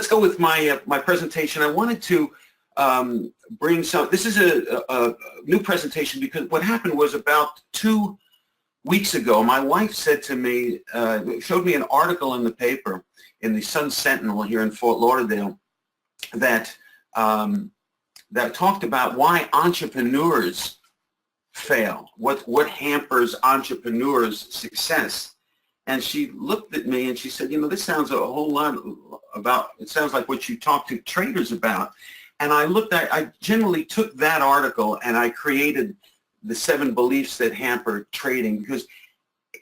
let's go with my my presentation. I wanted to bring some. This is a new presentation because what happened was about 2 weeks ago, my wife said to me, showed me an article in the paper, in the Sun Sentinel here in Fort Lauderdale, that that talked about why entrepreneurs fail, what hampers entrepreneurs' success. And she looked at me and she said, you know, this sounds a whole lot about, it sounds like what you talk to traders about. And I generally took that article and I created the 7 beliefs that hamper trading, because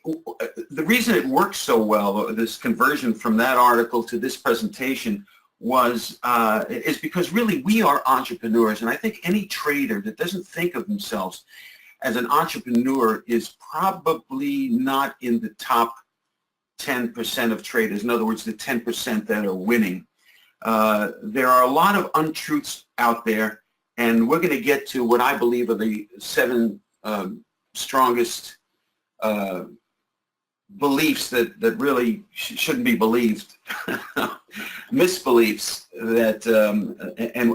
the reason it works so well, this conversion from that article to this presentation, is because really we are entrepreneurs. And I think any trader that doesn't think of themselves as an entrepreneur is probably not in the top 10% of traders. In other words, the 10% that are winning. There are a lot of untruths out there, and we're going to get to what I believe are the 7 strongest beliefs that really shouldn't be believed, misbeliefs that,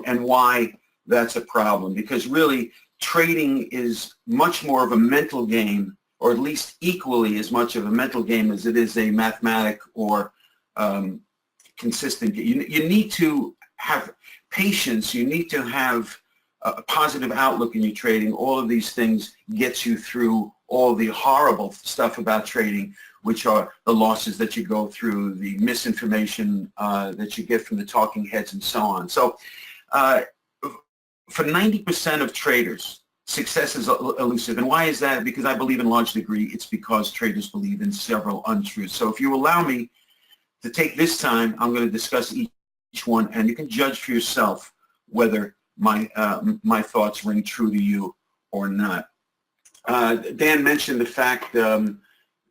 and why that's a problem. Because really, trading is much more of a mental game, or at least equally as much of a mental game as it is a mathematic or consistent. You need to have patience. You need to have a positive outlook in your trading. All of these things gets you through all the horrible stuff about trading, which are the losses that you go through, the misinformation that you get from the talking heads, and so on. So for 90% of traders, success is elusive. And why is that? Because I believe in large degree it's because traders believe in several untruths. So if you allow me to take this time, I'm going to discuss each one, and you can judge for yourself whether my thoughts ring true to you or not. Dan mentioned the fact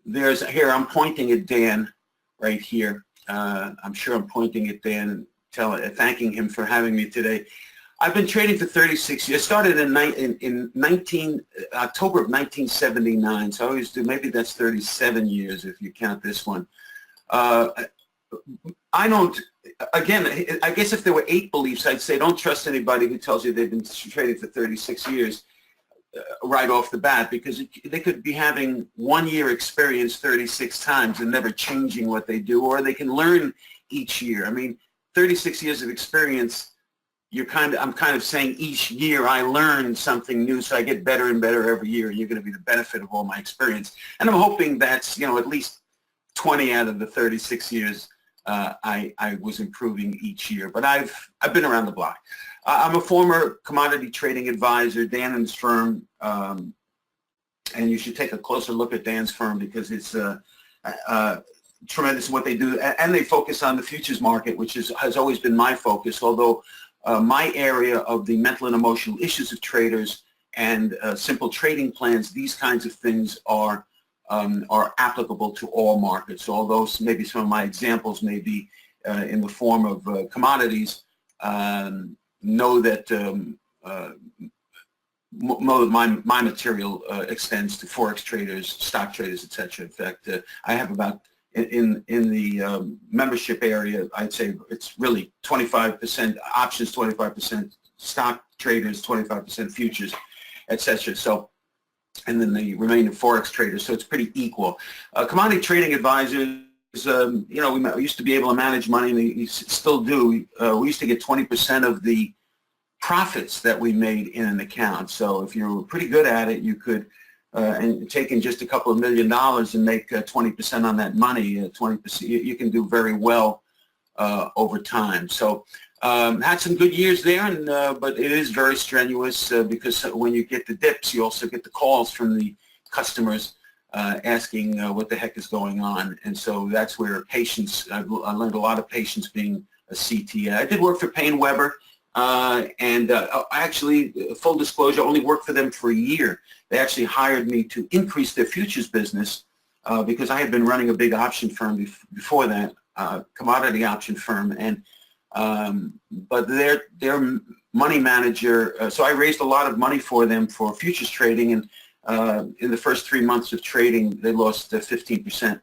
there's here, I'm pointing at Dan right here. I'm sure I'm pointing at Dan and thanking him for having me today. I've been trading for 36 years. Started in October of 1979, so I always do, maybe that's 37 years if you count this one. I don't, again, I guess if there were 8 beliefs, I'd say don't trust anybody who tells you they've been trading for 36 years right off the bat, because they could be having 1 year experience 36 times and never changing what they do, or they can learn each year. I mean, 36 years of experience, I'm kind of saying each year I learn something new, so I get better and better every year, and you're going to be the benefit of all my experience. And I'm hoping that's, you know, at least 20 out of the 36 years I was improving each year. But I've been around the block. I'm a former commodity trading advisor, Dan and his firm, and you should take a closer look at Dan's firm, because it's tremendous in what they do, and they focus on the futures market, which has always been my focus, although my area of the mental and emotional issues of traders and simple trading plans, these kinds of things are applicable to all markets. Although maybe some of my examples may be in the form of commodities, know that my material extends to forex traders, stock traders, etc. In fact, I have about in the membership area, I'd say it's really 25% options, 25% stock traders, 25% futures, etc. So, and then the remaining forex traders. So it's pretty equal. Commodity trading advisors, you know, we used to be able to manage money, and we still do. We used to get 20% of the profits that we made in an account. So if you're pretty good at it, you could and take in just a couple of $1 million and make 20% on that money. 20%, you can do very well over time. So had some good years there, and but it is very strenuous because when you get the dips, you also get the calls from the customers asking what the heck is going on. And so that's where patience, I learned a lot of patience being a CTA. I did work for Paine Webber. And actually, full disclosure, only worked for them for a year. They actually hired me to increase their futures business because I had been running a big option firm before that, commodity option firm, and but their money manager. So I raised a lot of money for them for futures trading, and in the first 3 months of trading, they lost 15%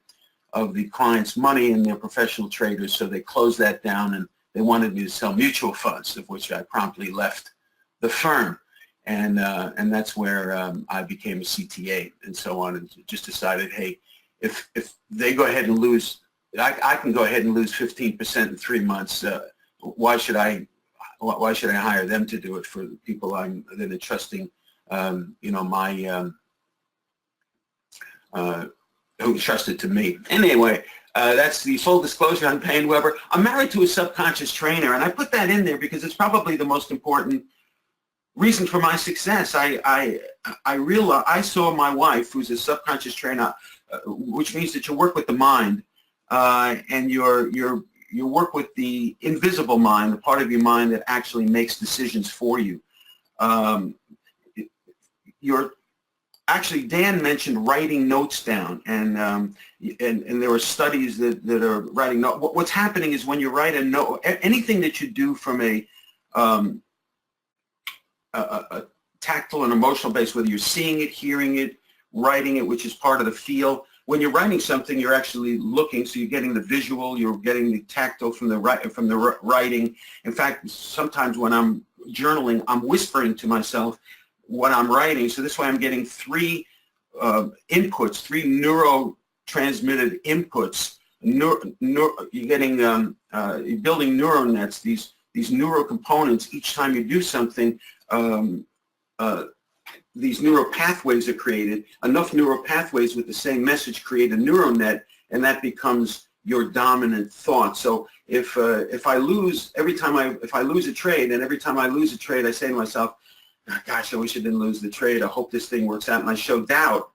of the clients' money, and they're professional traders, so they closed that down, and they wanted me to sell mutual funds, of which I promptly left the firm. And that's where I became a CTA and so on, and just decided, hey, if they go ahead and lose, I can go ahead and lose 15% in 3 months. Why should I hire them to do it for the people I'm then entrusting, my who entrusted to me. Anyway, that's the full disclosure on Paine Webber. I'm married to a subconscious trainer, and I put that in there because it's probably the most important reason for my success. I realized, I saw my wife, who's a subconscious trainer, which means that you work with the mind, and you work with the invisible mind, the part of your mind that actually makes decisions for you. Actually, Dan mentioned writing notes down, and there are studies that are writing notes. What's happening is when you write a note, anything that you do from a tactile and emotional base, whether you're seeing it, hearing it, writing it, which is part of the feel. When you're writing something, you're actually looking, so you're getting the visual, you're getting the tactile from the writing. In fact, sometimes when I'm journaling, I'm whispering to myself what I'm writing. So this way I'm getting three inputs, three neurotransmitted inputs. You're getting, you're building neural nets, these neural components. Each time you do something, these neural pathways are created. Enough neural pathways with the same message create a neural net, and that becomes your dominant thought. So if I lose if I lose a trade, and every time I lose a trade, I say to myself, oh, gosh, I wish I didn't lose the trade. I hope this thing works out. And I show doubt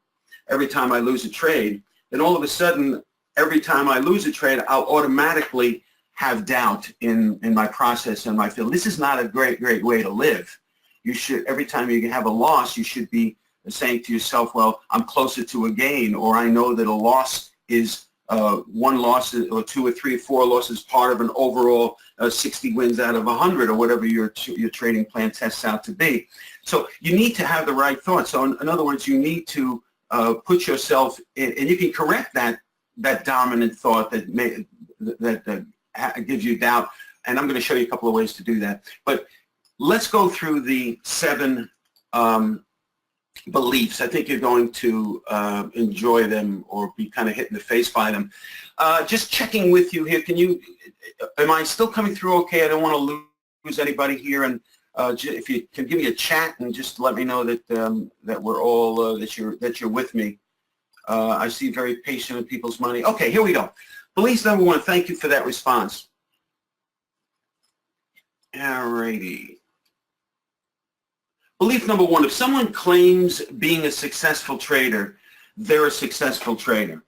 every time I lose a trade. Then all of a sudden, every time I lose a trade, I'll automatically have doubt in my process and my field. This is not a great way to live. You should, every time you have a loss, you should be saying to yourself, well, I'm closer to a gain, or I know that a loss is one loss or two or three or four losses part of an overall 60 wins out of 100, or whatever your trading plan tests out to be. So you need to have the right thought. So in other words, you need to put yourself in, and you can correct that dominant thought that gives you doubt. And I'm going to show you a couple of ways to do that. But let's go through the 7 beliefs. I think you're going to enjoy them or be kind of hit in the face by them. Just checking with you here. Am I still coming through okay? I don't want to lose anybody here. And if you can give me a chat and just let me know that that we're all that you're with me. I see very patient with people's money. Okay, here we go. Belief number 1. Thank you for that response. All righty. Belief number 1, if someone claims being a successful trader, they're a successful trader.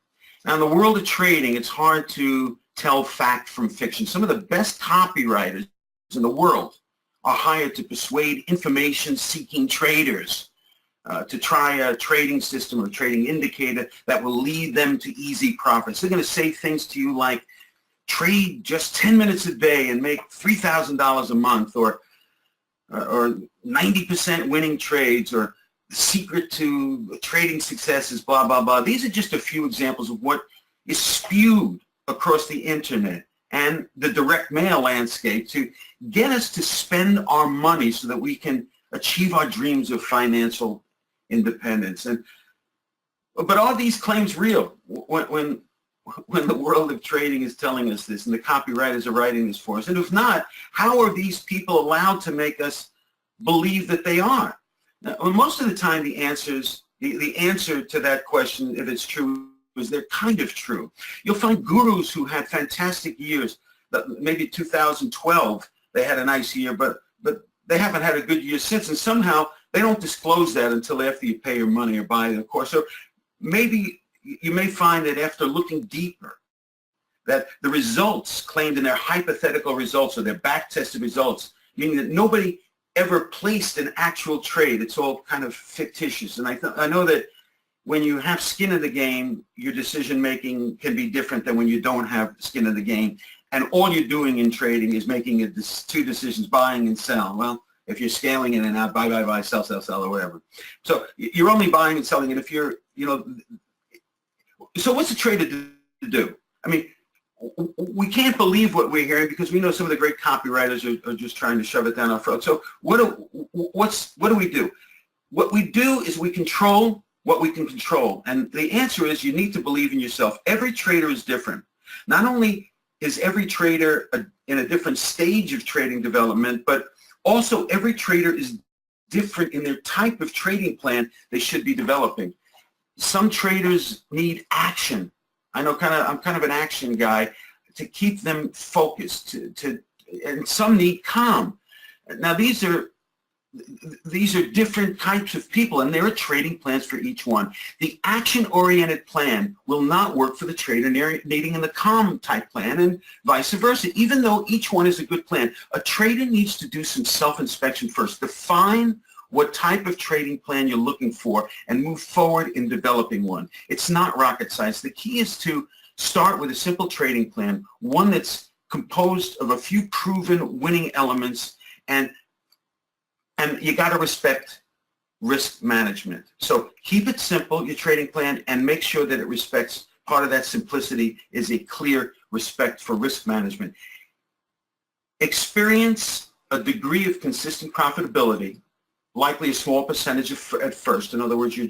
Now, in the world of trading, it's hard to tell fact from fiction. Some of the best copywriters in the world are hired to persuade information-seeking traders to try a trading system or trading indicator that will lead them to easy profits. They're going to say things to you like, trade just 10 minutes a day and make $3,000 a month, or 90% winning trades, or the secret to trading success is blah, blah, blah. These are just a few examples of what is spewed across the internet and the direct mail landscape to get us to spend our money so that we can achieve our dreams of financial independence. But are these claims real? When the world of trading is telling us this and the copywriters are writing this for us? And if not, how are these people allowed to make us believe that they are? Now, most of the time, the answer to that question, if it's true, is they're kind of true. You'll find gurus who had fantastic years. Maybe 2012, they had a nice year, but they haven't had a good year since, and somehow they don't disclose that until after you pay your money or buy the course. So maybe you may find that after looking deeper, that the results claimed in their hypothetical results or their back-tested results, meaning that nobody ever placed an actual trade. It's all kind of fictitious. And I know that when you have skin in the game, your decision-making can be different than when you don't have skin in the game. And all you're doing in trading is making two decisions, buying and selling. Well, if you're scaling in and out, buy, sell, or whatever. So you're only buying and selling. And if you're, so what's a trader to do? I mean, we can't believe what we're hearing because we know some of the great copywriters are just trying to shove it down our throat. So what do we do? What we do is we control what we can control. And the answer is you need to believe in yourself. Every trader is different. Not only is every trader in a different stage of trading development, but also every trader is different in their type of trading plan they should be developing. Some traders need action. I know I'm kind of an action guy to keep them focused, and some need calm. Now these are different types of people, and there are trading plans for each one. The action-oriented plan will not work for the trader needing the calm type plan, and vice versa. Even though each one is a good plan, a trader needs to do some self-inspection first. Define what type of trading plan you're looking for and move forward in developing one. It's not rocket science. The key is to start with a simple trading plan, one that's composed of a few proven winning elements, and you got to respect risk management. So keep it simple, your trading plan, and make sure that it respects, part of that simplicity is a clear respect for risk management. Experience a degree of consistent profitability, likely a small percentage at first. In other words, you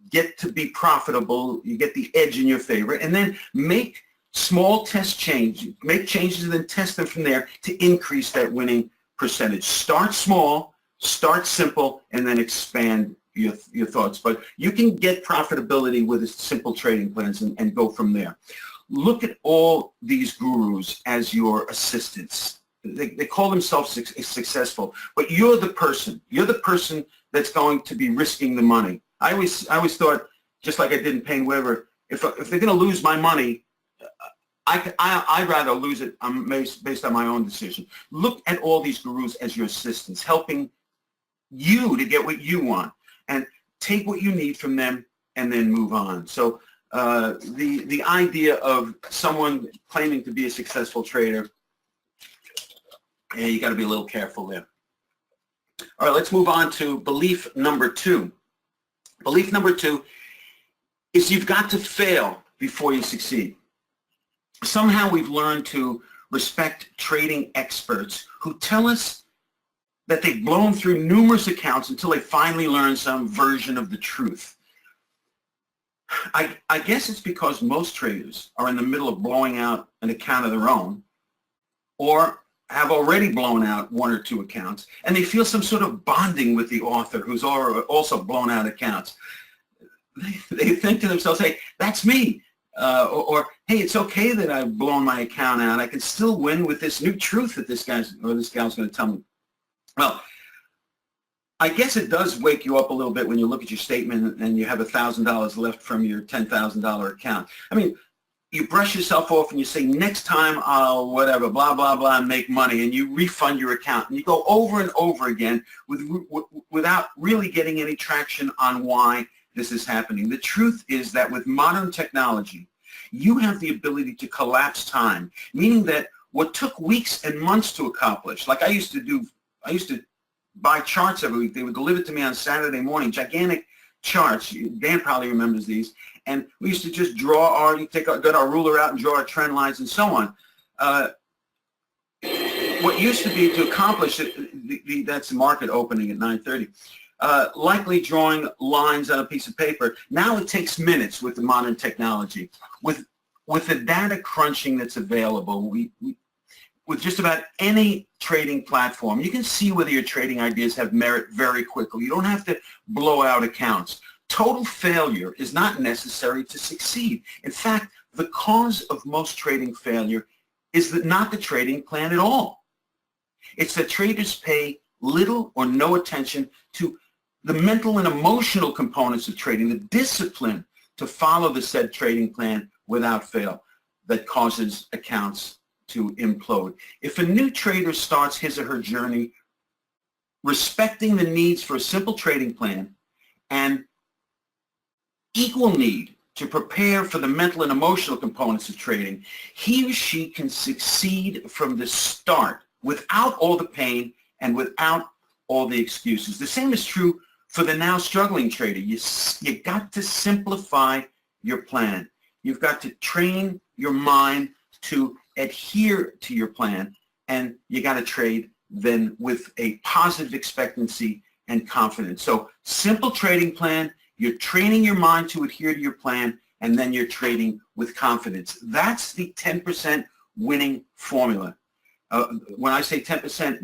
get to be profitable, you get the edge in your favor, and then make small test changes, make changes and then test them from there to increase that winning percentage. Start small, start simple, and then expand your thoughts. But you can get profitability with simple trading plans and go from there. Look at all these gurus as your assistants. They call themselves successful, but you're the person. You're the person that's going to be risking the money. I always thought, just like I did in Paine Webber, if they're going to lose my money, I'd rather lose it based on my own decision. Look at all these gurus as your assistants, helping you to get what you want, and take what you need from them and then move on. So the idea of someone claiming to be a successful trader, you got to be a little careful there. All right, let's move on to belief number 2. Belief number 2 is you've got to fail before you succeed. Somehow we've learned to respect trading experts who tell us that they've blown through numerous accounts until they finally learn some version of the truth. I guess it's because most traders are in the middle of blowing out an account of their own, or have already blown out 1 or 2 accounts, and they feel some sort of bonding with the author who's also blown out accounts. They think to themselves, hey, that's me. Or hey, it's okay that I've blown my account out. I can still win with this new truth that this guy's or this gal's going to tell me. Well, I guess it does wake you up a little bit when you look at your statement and you have $1,000 left from your $10,000 account. I mean, you brush yourself off and you say, next time I'll whatever, blah, blah, blah, and make money, and you refund your account. And you go over and over again without really getting any traction on why this is happening. The truth is that with modern technology, you have the ability to collapse time, meaning that what took weeks and months to accomplish, like I used to buy charts every week. They would deliver to me on Saturday morning, gigantic charts. Dan probably remembers these. And we used to just draw get our ruler out and draw our trend lines and so on. What used to be to accomplish it, that's the market opening at 9:30. Likely drawing lines on a piece of paper. Now it takes minutes with the modern technology. With the data crunching that's available, with just about any trading platform, you can see whether your trading ideas have merit very quickly. You don't have to blow out accounts. Total failure is not necessary to succeed. In fact, the cause of most trading failure is not the trading plan at all. It's that traders pay little or no attention to the mental and emotional components of trading, the discipline to follow the said trading plan without fail that causes accounts to implode. If a new trader starts his or her journey respecting the needs for a simple trading plan and equal need to prepare for the mental and emotional components of trading, he or she can succeed from the start without all the pain and without all the excuses. The same is true for the now struggling trader. You got to simplify your plan. You've got to train your mind to adhere to your plan, and you got to trade then with a positive expectancy and confidence. So simple trading plan, you're training your mind to adhere to your plan, and then you're trading with confidence. That's the 10% winning formula. When I say 10%,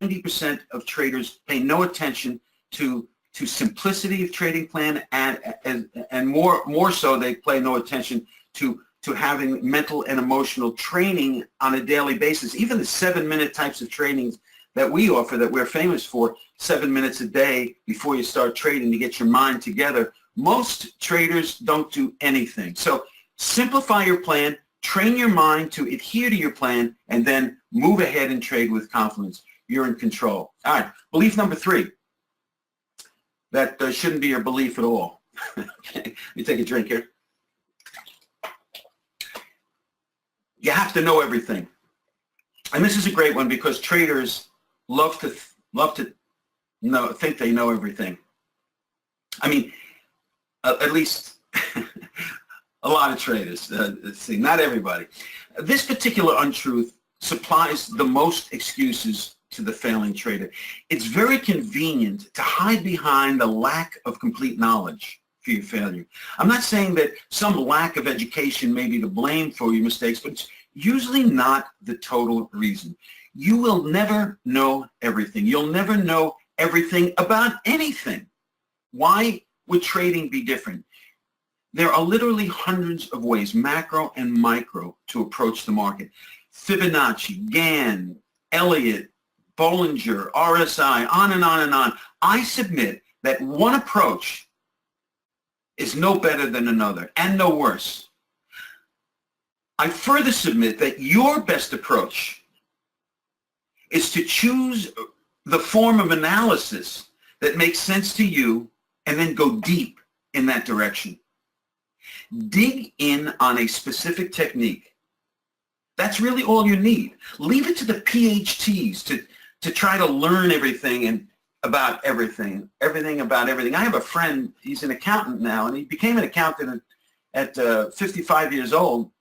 90% of traders pay no attention to simplicity of trading plan, and more so they pay no attention to having mental and emotional training on a daily basis. Even the 7-minute types of trainings that we offer, that we're famous for, 7 minutes a day before you start trading to get your mind together, most traders don't do anything. So simplify your plan, train your mind to adhere to your plan, and then move ahead and trade with confidence. You're in control. All right, belief number 3. That shouldn't be your belief at all. Okay, let me take a drink here. You have to know everything. And this is a great one because traders love to think they know everything. I mean, at least a lot of traders. Let's see, not everybody. This particular untruth supplies the most excuses to the failing trader. It's very convenient to hide behind the lack of complete knowledge for your failure. I'm not saying that some lack of education may be to blame for your mistakes, but it's usually not the total reason. You will never know everything. You'll never know everything about anything. Why would trading be different? There are literally hundreds of ways, macro and micro, to approach the market. Fibonacci, Gann, Elliott, Bollinger, RSI, on and on and on. I submit that one approach is no better than another and no worse. I further submit that your best approach is to choose the form of analysis that makes sense to you and then go deep in that direction. Dig in on a specific technique. That's really all you need. Leave it to the PhDs to try to learn everything and about everything about everything. I have a friend, he's an accountant now, and he became an accountant at 55 years old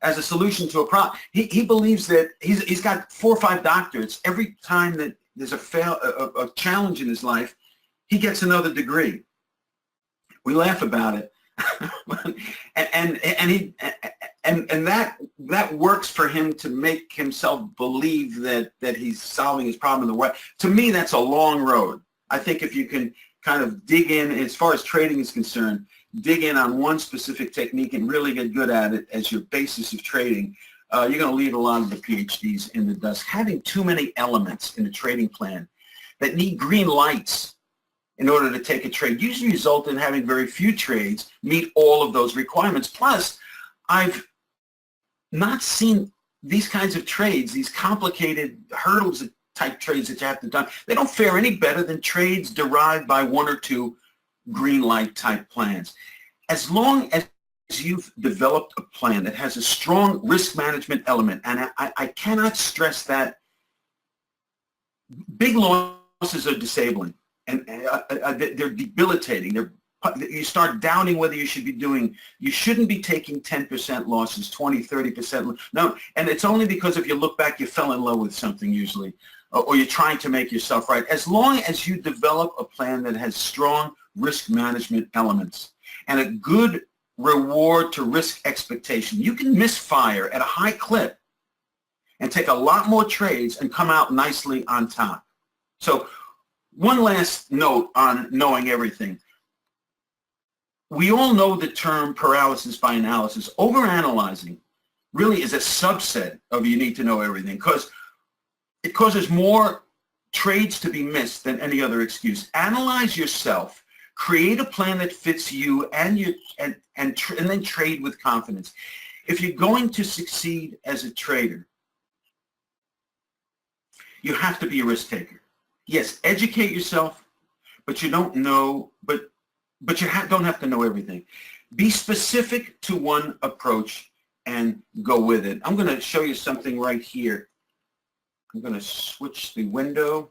as a solution to a problem. He believes that he's got 4 or 5 doctorates. Every time that there's a challenge in his life, he gets another degree. We laugh about it. and that works for him to make himself believe that he's solving his problem in the way. To me, that's a long road. I think if you can kind of dig in, as far as trading is concerned, dig in on one specific technique and really get good at it as your basis of trading, you're going to leave a lot of the PhDs in the dust. Having too many elements in a trading plan that need green lights in order to take a trade usually result in having very few trades meet all of those requirements. Plus, I've not seen these kinds of trades, these complicated hurdles type trades that you have to do. They don't fare any better than trades derived by 1 or 2 green light type plans. As long as you've developed a plan that has a strong risk management element, and I cannot stress that, big losses are disabling. And they're debilitating. You start doubting whether you should be doing, you shouldn't be taking 10% losses, 20, 30%. No, and it's only because if you look back, you fell in love with something usually, or you're trying to make yourself right. As long as you develop a plan that has strong risk management elements and a good reward to risk expectation, you can misfire at a high clip and take a lot more trades and come out nicely on top. So, one last note on knowing everything. We all know the term paralysis by analysis. Overanalyzing really is a subset of you need to know everything because it causes more trades to be missed than any other excuse. Analyze yourself. Create a plan that fits you and then trade with confidence. If you're going to succeed as a trader, you have to be a risk taker. Yes, educate yourself, but you don't know, but you don't have to know everything. Be specific to one approach and go with it. I'm going to show you something right here. I'm going to switch the window.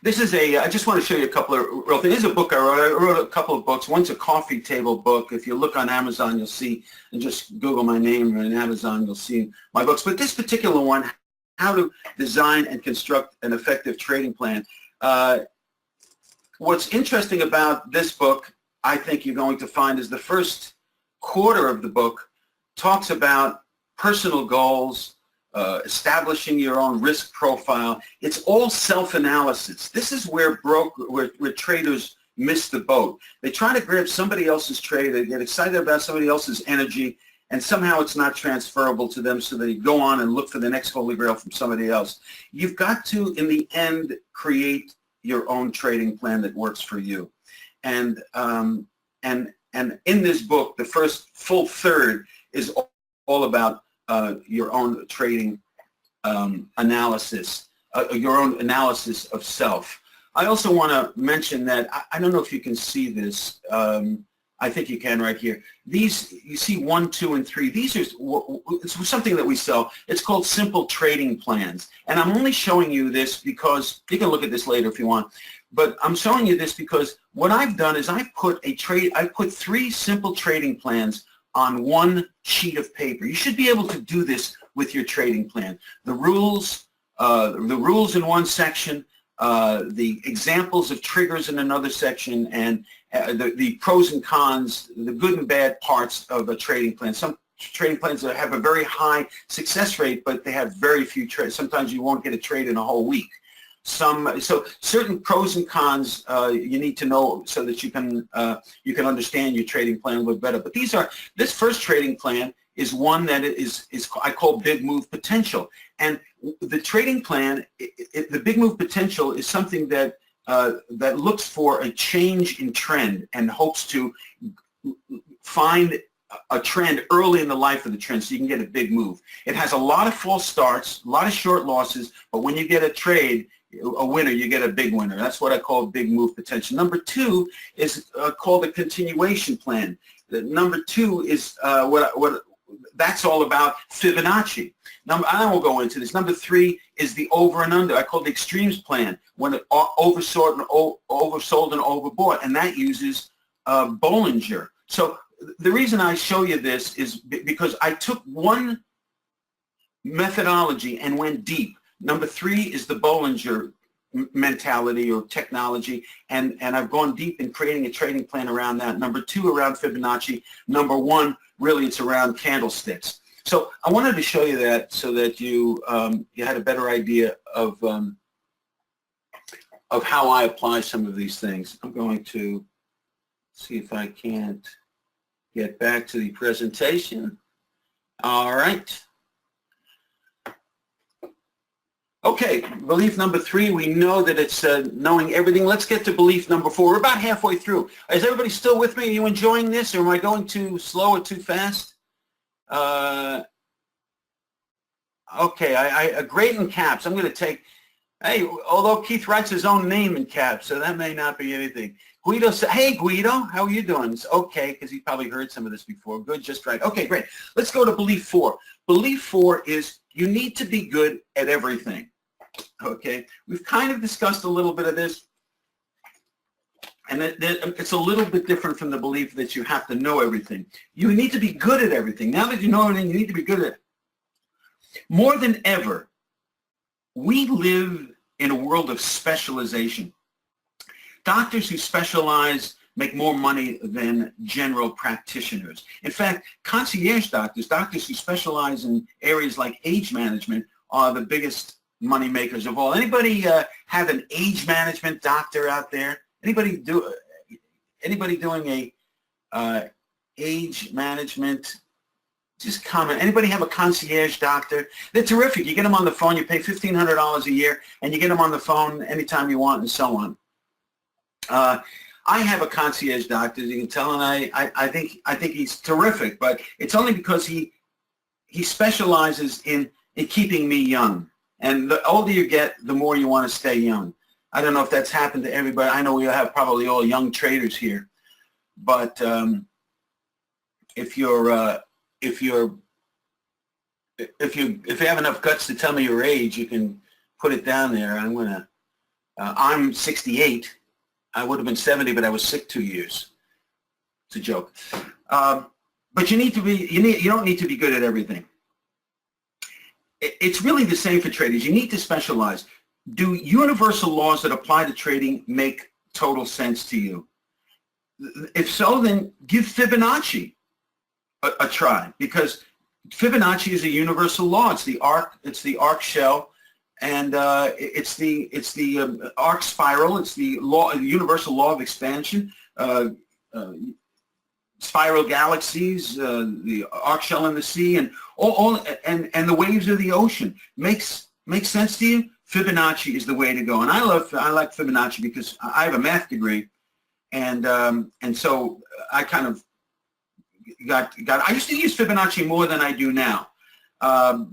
This is I just want to show you a couple of real things. This is a book I wrote. I wrote a couple of books. One's a coffee table book. If you look on Amazon, you'll see, and just Google my name on Amazon, you'll see my books. But this particular one, How to Design and Construct an Effective Trading Plan. What's interesting about this book, I think you're going to find, is the first quarter of the book talks about personal goals, establishing your own risk profile. It's all self-analysis. This is where traders miss the boat. They try to grab somebody else's trade, they get excited about somebody else's energy, and somehow it's not transferable to them, so they go on and look for the next holy grail from somebody else. You've got to, in the end, create your own trading plan that works for you. And in this book, the first full third is all about your own trading analysis, your own analysis of self. I also want to mention that, I don't know if you can see this, I think you can right here. These, you see 1, 2, and 3, these are it's something that we sell. It's called simple trading plans. And I'm only showing you this because, you can look at this later if you want, but I'm showing you this because what I've done is I've put 3 simple trading plans on one sheet of paper. You should be able to do this with your trading plan. The rules in one section, the examples of triggers in another section, and the pros and cons, the good and bad parts of a trading plan. Some trading plans that have a very high success rate, but they have very few trades. Sometimes you won't get a trade in a whole week. So certain pros and cons you need to know so that you can understand your trading plan a little better. But this first trading plan is one that is I call big move potential. And the trading plan, the big move potential is something that looks for a change in trend and hopes to find a trend early in the life of the trend so you can get a big move. It has a lot of false starts, a lot of short losses, but when you get a trade, a winner, you get a big winner. That's what I call big move potential. Number 2 is called a continuation plan. Number 2 is what that's all about Fibonacci. I won't go into this. Number 3 is the over and under. I call the extremes plan, when it oversold and overbought, and that uses Bollinger. So the reason I show you this is because I took one methodology and went deep. Number 3 is the Bollinger mentality or technology, and I've gone deep in creating a trading plan around that. Number 2 around Fibonacci. Number 1, really, it's around candlesticks. So I wanted to show you that so that you had a better idea of how I apply some of these things. I'm going to see if I can't get back to the presentation. All right. Okay, belief number 3, we know that it's knowing everything. Let's get to belief number 4. We're about halfway through. Is everybody still with me? Are you enjoying this, or am I going too slow or too fast? Okay, I great in caps. I'm going to take, hey, although Keith writes his own name in caps, so that may not be anything. Guido said, hey, Guido, how are you doing? It's okay, because he probably heard some of this before. Good, just right. Okay, great. Let's go to belief 4. Belief 4 is you need to be good at everything. Okay, we've kind of discussed a little bit of this, and it's a little bit different from the belief that you have to know everything. You need to be good at everything. Now that you know everything, you need to be good at it. More than ever, we live in a world of specialization. Doctors who specialize make more money than general practitioners. In fact, concierge doctors, doctors who specialize in areas like age management, are the biggest money makers of all. Anybody have an age management doctor out there? Anybody doing a age management? Just comment. Anybody have a concierge doctor? They're terrific. You get them on the phone. You pay $1,500 a year, and you get them on the phone anytime you want, and so on. I have a concierge doctor, as you can tell, and I think he's terrific. But it's only because he specializes in keeping me young. And the older you get, the more you want to stay young. I don't know if that's happened to everybody. I know we have probably all young traders here, but if you have enough guts to tell me your age, you can put it down there. I'm gonna I'm 68. I would have been 70, but I was sick 2 years. It's a joke. But you don't need to be good at everything. It's really the same for traders. You need to specialize. Do universal laws that apply to trading make total sense to you? If so, then give Fibonacci a try, because Fibonacci is a universal law. It's the arc shell, and it's the arc spiral. It's the universal law of expansion. Spiral galaxies, the arc shell in the sea, and and the waves of the ocean. Makes sense to you? Fibonacci is the way to go, and I like Fibonacci because I have a math degree, and so I kind of got. I used to use Fibonacci more than I do now,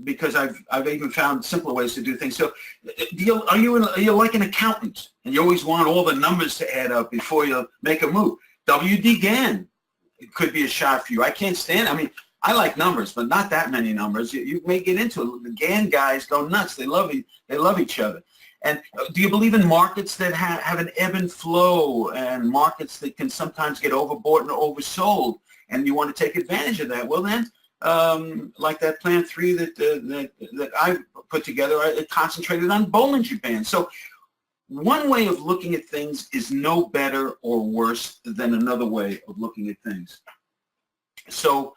because I've even found simpler ways to do things. So, are you like an accountant, and you always want all the numbers to add up before you make a move? W.D. Gann could be a shot for you. I can't stand. I mean, I like numbers, but not that many numbers. You may get into it. The Gann guys go nuts. They love each other. And do you believe in markets that have an ebb and flow, and markets that can sometimes get overbought and oversold, and you want to take advantage of that? Well, then, like that Plan 3 that I put together, it concentrated on Bollinger Bands. So one way of looking at things is no better or worse than another way of looking at things. So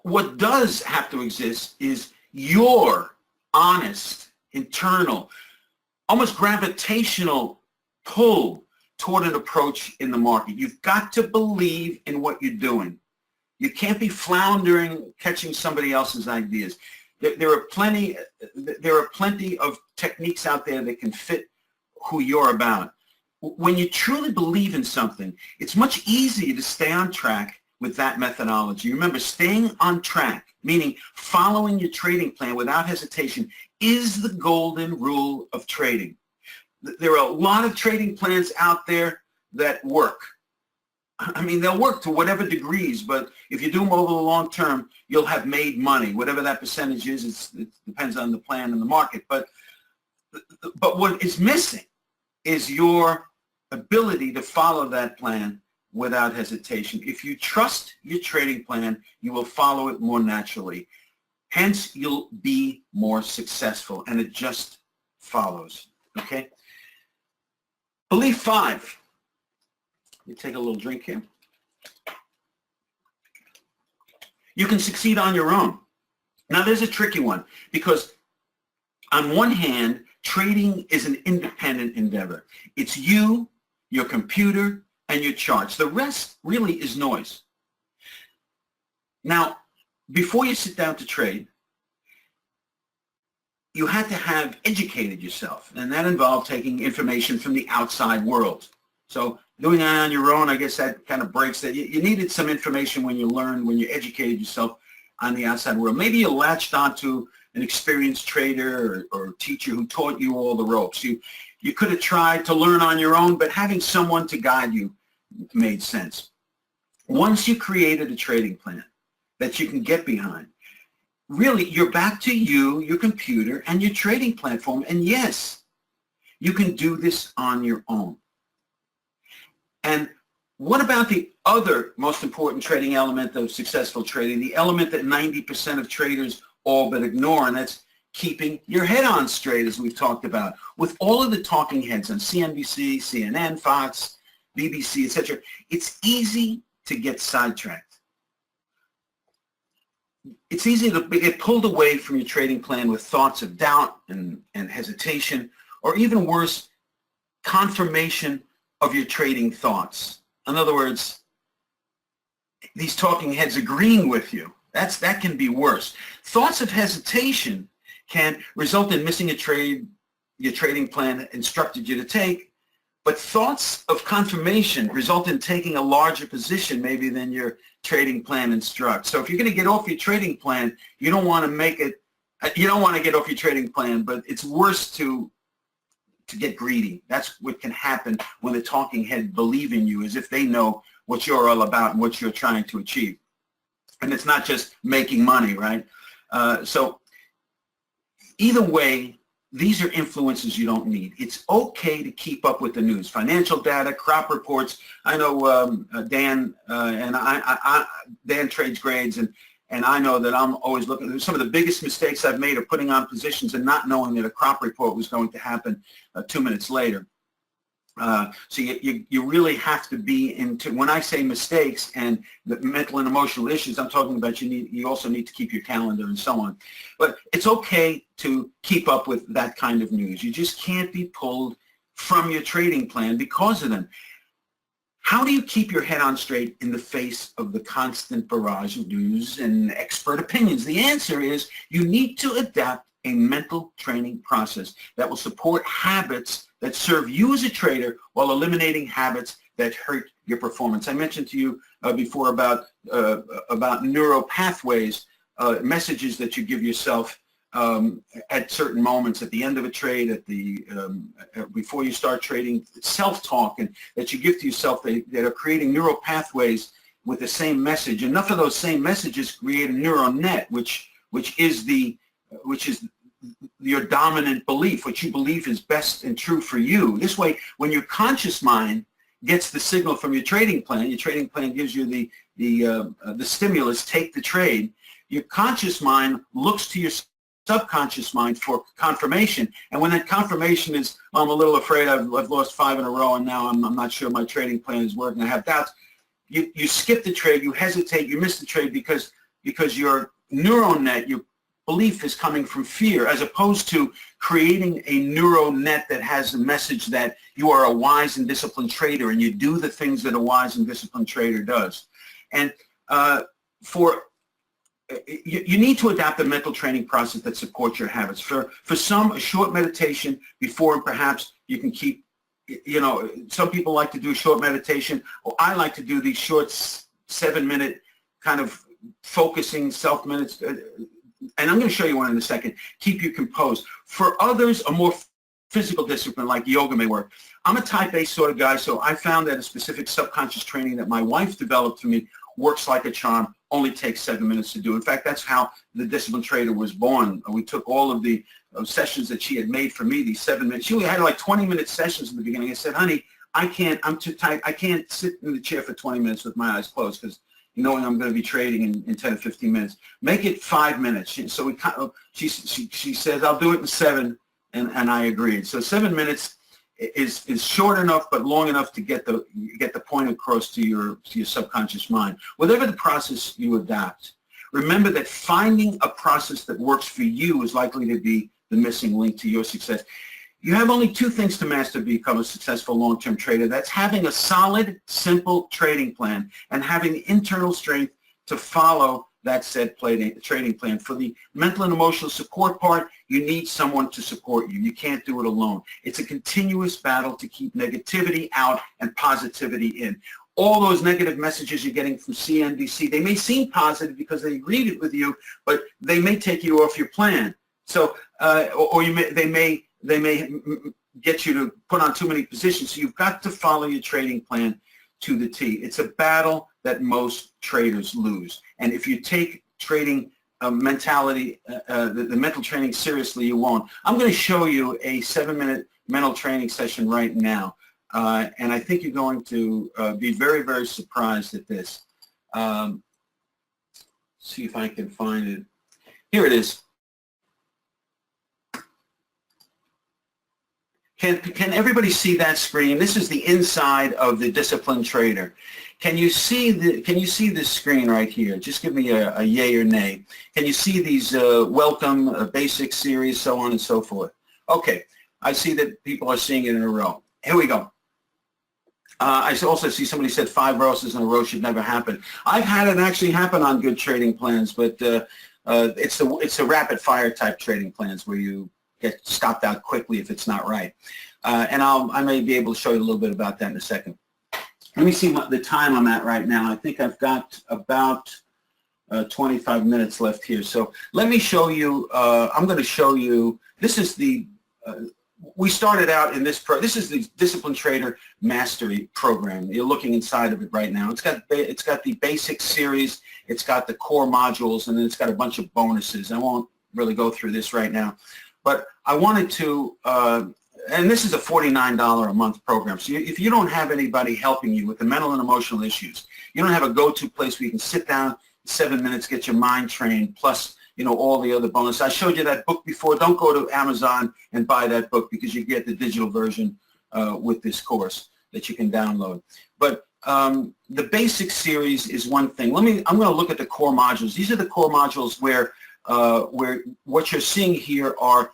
what does have to exist is your honest, internal, almost gravitational pull toward an approach in the market. You've got to believe in what you're doing. You can't be floundering, catching somebody else's ideas. There are plenty of techniques out there that can fit who you're about. When you truly believe in something, it's much easier to stay on track with that methodology. Remember, staying on track, meaning following your trading plan without hesitation, is the golden rule of trading. There are a lot of trading plans out there that work. I mean, they'll work to whatever degrees, but if you do them over the long term, you'll have made money. Whatever that percentage is, it depends on the plan and the market. But what is missing is your ability to follow that plan without hesitation. If you trust your trading plan, you will follow it more naturally. Hence, you'll be more successful, and it just follows. Okay? Belief 5. Let me take a little drink here. You can succeed on your own. Now, there's a tricky one, because on one hand, trading is an independent endeavor. It's you, your computer, and your charts. The rest really is noise. Now, before you sit down to trade, you had to have educated yourself, and that involved taking information from the outside world. So doing that on your own, I guess that kind of breaks that. You needed some information when you educated yourself on the outside world. Maybe you latched onto an experienced trader or teacher who taught you all the ropes. You could have tried to learn on your own, but having someone to guide you made sense. Once you created a trading plan that you can get behind, really, you're back to you, your computer, and your trading platform. And yes, you can do this on your own. And what about the other most important trading element of successful trading, the element that 90% of traders all but ignore, and that's keeping your head on straight, as we've talked about. With all of the talking heads on CNBC, CNN, Fox, BBC, etc., it's easy to get sidetracked. It's easy to get pulled away from your trading plan with thoughts of doubt and hesitation, or even worse, confirmation of your trading thoughts. In other words, these talking heads agreeing with you. That can be worse. Thoughts of hesitation can result in missing a trade your trading plan instructed you to take, but thoughts of confirmation result in taking a larger position maybe than your trading plan instructs. So if you're going to get off your trading plan, you don't want to get off your trading plan, but it's worse to get greedy. That's what can happen when the talking head believe in you, as if they know what you're all about and what you're trying to achieve. And it's not just making money, right? So either way, these are influences you don't need. It's okay to keep up with the news, financial data, crop reports. I know Dan Dan trades grades, and I know that I'm always looking. Some of the biggest mistakes I've made are putting on positions and not knowing that a crop report was going to happen 2 minutes later. So you really have to be into, when I say mistakes and the mental and emotional issues, I'm talking about you also need to keep your calendar and so on. But it's okay to keep up with that kind of news. You just can't be pulled from your trading plan because of them. How do you keep your head on straight in the face of the constant barrage of news and expert opinions? The answer is you need to adapt a mental training process that will support habits that serve you as a trader while eliminating habits that hurt your performance. I mentioned to you before about neural pathways, messages that you give yourself at certain moments, at the end of a trade, at the before you start trading, self-talk, and that you give to yourself that are creating neural pathways with the same message. Enough of those same messages create a neural net, which is your dominant belief, what you believe is best and true for you. This way, when your conscious mind gets the signal from your trading plan gives you the stimulus, take the trade. Your conscious mind looks to your subconscious mind for confirmation, and when that confirmation is, oh, I'm a little afraid, I've lost 5 in a row, and now I'm not sure my trading plan is working, I have doubts. You skip the trade, you hesitate, you miss the trade because your neural net, your belief is coming from fear, as opposed to creating a neural net that has a message that you are a wise and disciplined trader and you do the things that a wise and disciplined trader does. And you need to adapt a mental training process that supports your habits. For some, a short meditation before, and perhaps you can keep, some people like to do a short meditation. Or I like to do these short 7-minute kind of focusing self-minutes. And I'm going to show you one in a second. Keep you composed. For others, a more physical discipline like yoga may work. I'm a type A sort of guy, so I found that a specific subconscious training that my wife developed for me works like a charm, only takes 7 minutes to do. In fact, that's how the Disciplined Trader was born. We took all of the sessions that she had made for me, these 7 minutes. She only had like 20-minute sessions in the beginning. I said, honey, I'm too tight. I can't sit in the chair for 20 minutes with my eyes closed because knowing I'm going to be trading in 10 or 15 minutes. Make it 5 minutes. So she says, I'll do it in 7, and I agreed. So 7 minutes is short enough but long enough to get the point across to your subconscious mind. Whatever the process you adopt, remember that finding a process that works for you is likely to be the missing link to your success. You have only 2 things to master to become a successful long-term trader. That's having a solid, simple trading plan and having the internal strength to follow that said trading plan. For the mental and emotional support part, you need someone to support you. You can't do it alone. It's a continuous battle to keep negativity out and positivity in. All those negative messages you're getting from CNBC, they may seem positive because they agreed with you, but they may take you off your plan. So, they may get you to put on too many positions. So you've got to follow your trading plan to the T. It's a battle that most traders lose. And if you take trading mentality, the mental training seriously, you won't. I'm going to show you a 7-minute mental training session right now. And I think you're going to be very, very surprised at this. See if I can find it. Here it is. Can everybody see that screen? This is the inside of the Disciplined Trader. Can you see this screen right here? Just give me a yay or nay. Can you see these welcome, basic series, so on and so forth? Okay, I see that people are seeing it in a row. Here we go. I also see somebody said 5 losses in a row should never happen. I've had it actually happen on good trading plans, but it's the rapid fire type trading plans where you get stopped out quickly if it's not right. And I may be able to show you a little bit about that in a second. Let me see what the time I'm at right now. I think I've got about 25 minutes left here. So let me show you, I'm going to show you, this is the, we started out in this, this is the Disciplined Trader Mastery Program. You're looking inside of it right now. It's got the basic series, it's got the core modules, and then it's got a bunch of bonuses. I won't really go through this right now. But I wanted to, and this is a $49 a month program. So if you don't have anybody helping you with the mental and emotional issues, you don't have a go-to place where you can sit down, 7 minutes, get your mind trained, plus, all the other bonuses. I showed you that book before. Don't go to Amazon and buy that book because you get the digital version with this course that you can download. But the basic series is one thing. I'm going to look at the core modules. These are the core modules where what you're seeing here are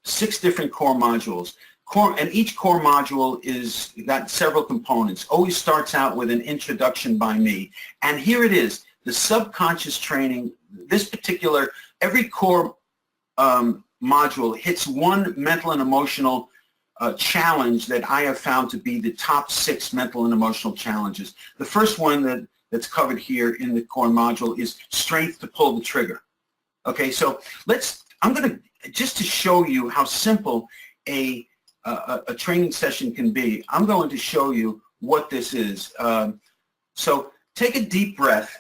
6 different core modules. And each core module is got several components. Always starts out with an introduction by me. And here it is, the subconscious training. This particular, every core module hits one mental and emotional challenge that I have found to be the top 6 mental and emotional challenges. The first one that's covered here in the core module is strength to pull the trigger. Okay, so I'm going to, just to show you how simple a training session can be, I'm going to show you what this is. So take a deep breath.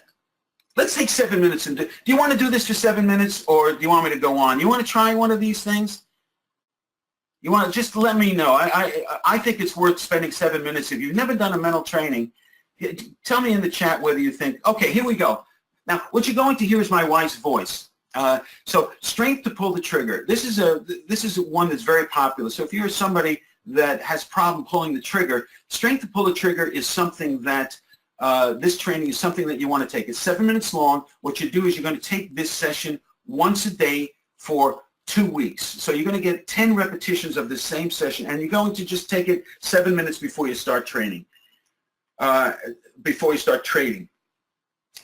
Let's take 7 minutes. Do you want to do this for 7 minutes, or do you want me to go on? You want to try one of these things? You want to just let me know. I think it's worth spending 7 minutes. If you've never done a mental training, tell me in the chat whether you think, okay, here we go. Now, what you're going to hear is my wife's voice. So strength to pull the trigger. This is one that's very popular. So if you're somebody that has problem pulling the trigger, strength to pull the trigger is something that this training is something that you want to take. It's 7 minutes long. What you do is you're going to take this session once a day for 2 weeks. So you're going to get 10 repetitions of the same session, and you're going to just take it 7 minutes before you start training.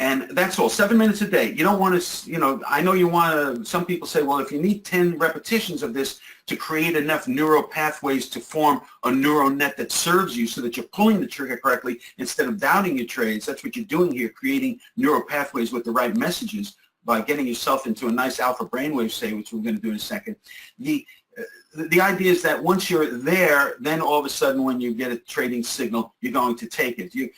And that's all, 7 minutes a day. You don't want to, I know you want to, some people say, well, if you need 10 repetitions of this to create enough neural pathways to form a neural net that serves you so that you're pulling the trigger correctly instead of doubting your trades, that's what you're doing here, creating neural pathways with the right messages by getting yourself into a nice alpha brainwave state, which we're going to do in a second. The idea is that once you're there, then all of a sudden when you get a trading signal, you're going to take it. You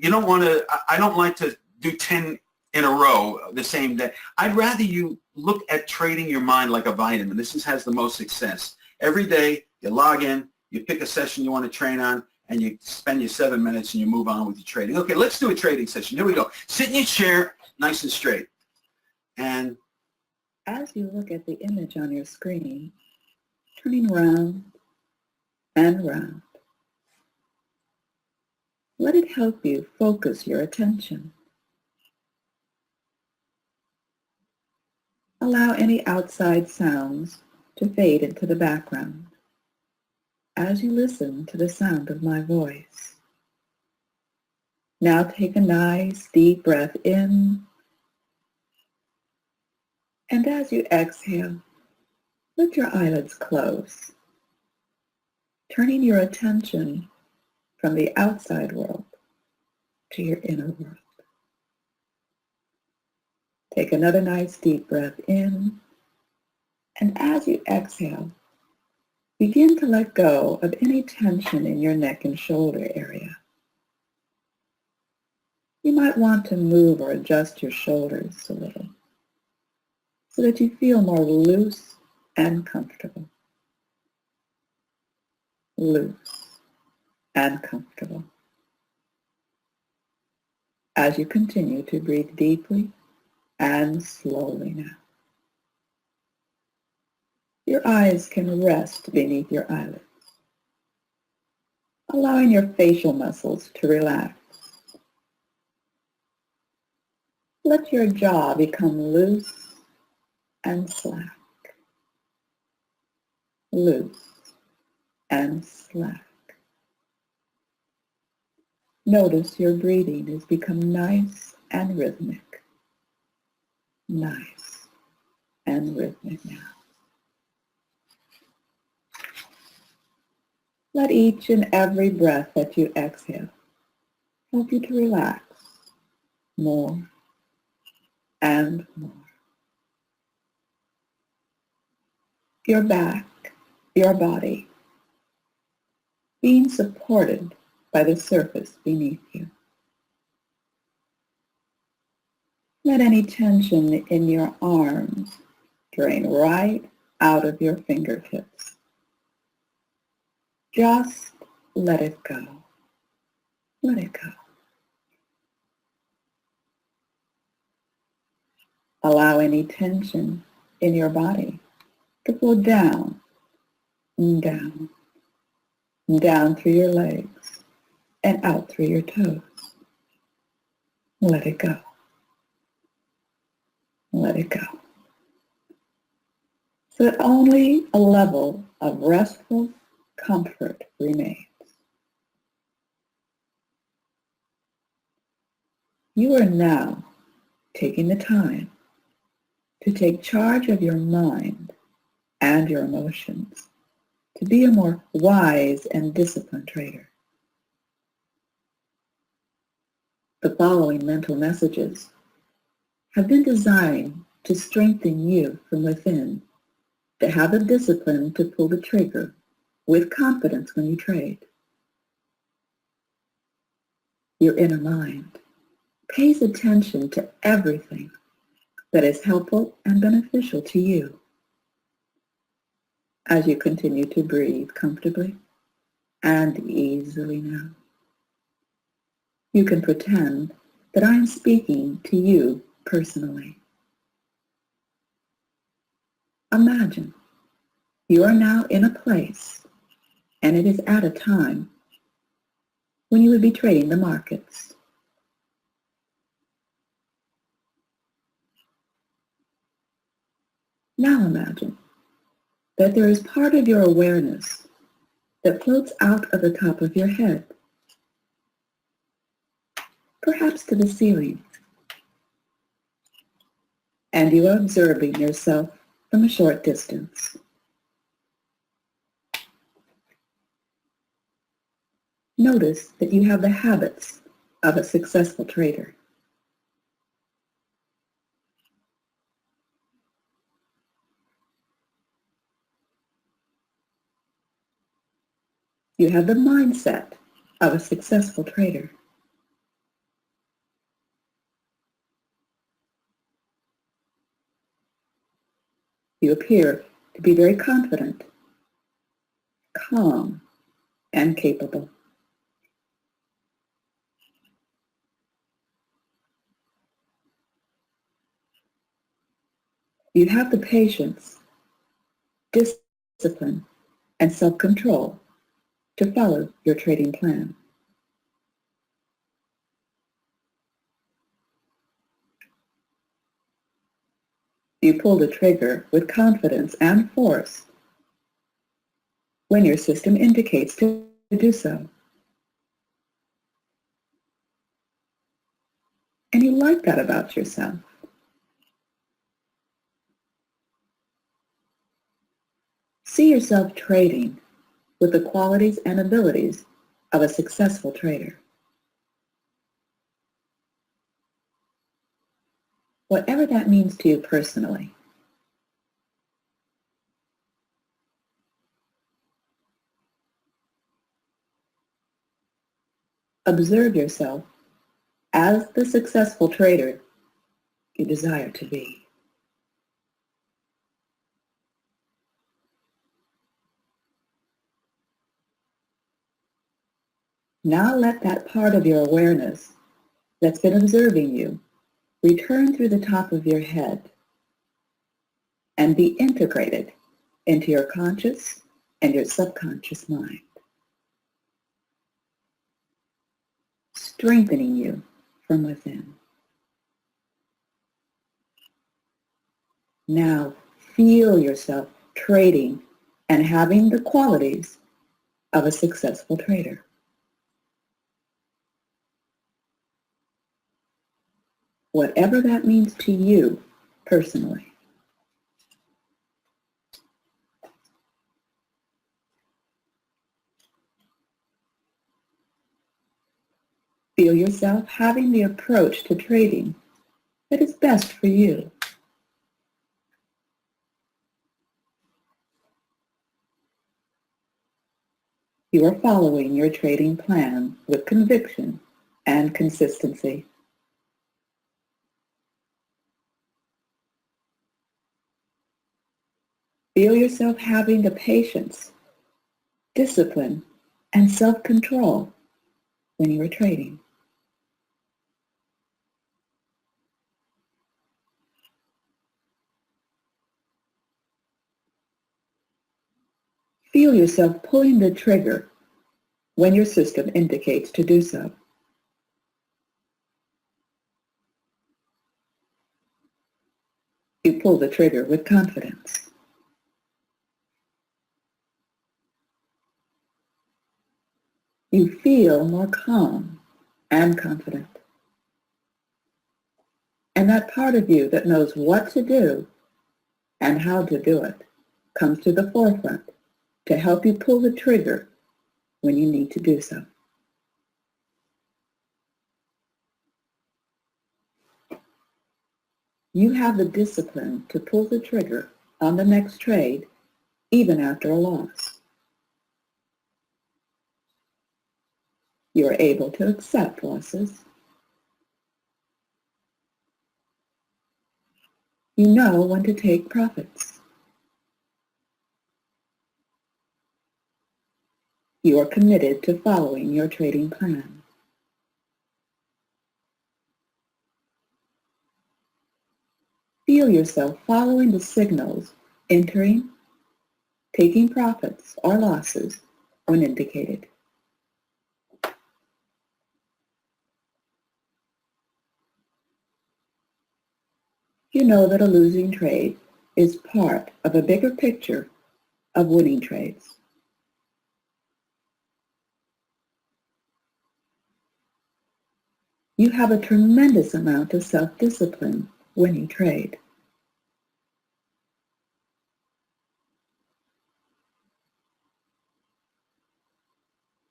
don't want to, I don't like to do 10 in a row the same day. I'd rather you look at trading your mind like a vitamin. This has the most success. Every day you log in, you pick a session you want to train on, and you spend your 7 minutes and you move on with your trading. Okay, let's do a trading session. Here we go. Sit in your chair, nice and straight. And as you look at the image on your screen, turning round and round, let it help you focus your attention. Allow any outside sounds to fade into the background as you listen to the sound of my voice. Now take a nice deep breath in, and as you exhale, let your eyelids close, turning your attention from the outside world to your inner world. Take another nice deep breath in, and as you exhale, begin to let go of any tension in your neck and shoulder area. You might want to move or adjust your shoulders a little so that you feel more loose and comfortable. Loose and comfortable. As you continue to breathe deeply and slowly now. Your eyes can rest beneath your eyelids, allowing your facial muscles to relax. Let your jaw become loose and slack. Loose and slack. Notice your breathing has become nice and rhythmic. Nice and rhythmic now. Let each and every breath that you exhale help you to relax more and more. Your back, your body, being supported by the surface beneath you. Let any tension in your arms drain right out of your fingertips. Just let it go. Let it go. Allow any tension in your body to flow down and down, and down through your legs and out through your toes. Let it go. Let it go. So that only a level of restful comfort remains. You are now taking the time to take charge of your mind and your emotions to be a more wise and disciplined trader. The following mental messages have been designed to strengthen you from within, to have the discipline to pull the trigger with confidence when you trade. Your inner mind pays attention to everything that is helpful and beneficial to you. As you continue to breathe comfortably and easily now, you can pretend that I am speaking to you personally. Imagine you are now in a place, and it is at a time when you would be trading the markets. Now imagine that there is part of your awareness that floats out of the top of your head, perhaps to the ceiling, and you are observing yourself from a short distance. Notice that you have the habits of a successful trader. You have the mindset of a successful trader. You appear to be very confident, calm, and capable. You have the patience, discipline, and self-control to follow your trading plan. You pull the trigger with confidence and force when your system indicates to do so. And you like that about yourself. See yourself trading with the qualities and abilities of a successful trader. Whatever that means to you personally. Observe yourself as the successful trader you desire to be. Now let that part of your awareness that's been observing you return through the top of your head and be integrated into your conscious and your subconscious mind, strengthening you from within. Now feel yourself trading and having the qualities of a successful trader. Whatever that means to you personally. Feel yourself having the approach to trading that is best for you. You are following your trading plan with conviction and consistency. Feel yourself having the patience, discipline, and self-control when you are trading. Feel yourself pulling the trigger when your system indicates to do so. You pull the trigger with confidence. You feel more calm and confident. And that part of you that knows what to do and how to do it comes to the forefront to help you pull the trigger when you need to do so. You have the discipline to pull the trigger on the next trade even after a loss. You are able to accept losses. You know when to take profits. You are committed to following your trading plan. Feel yourself following the signals, entering, taking profits or losses when indicated. You know that a losing trade is part of a bigger picture of winning trades. You have a tremendous amount of self-discipline when you trade.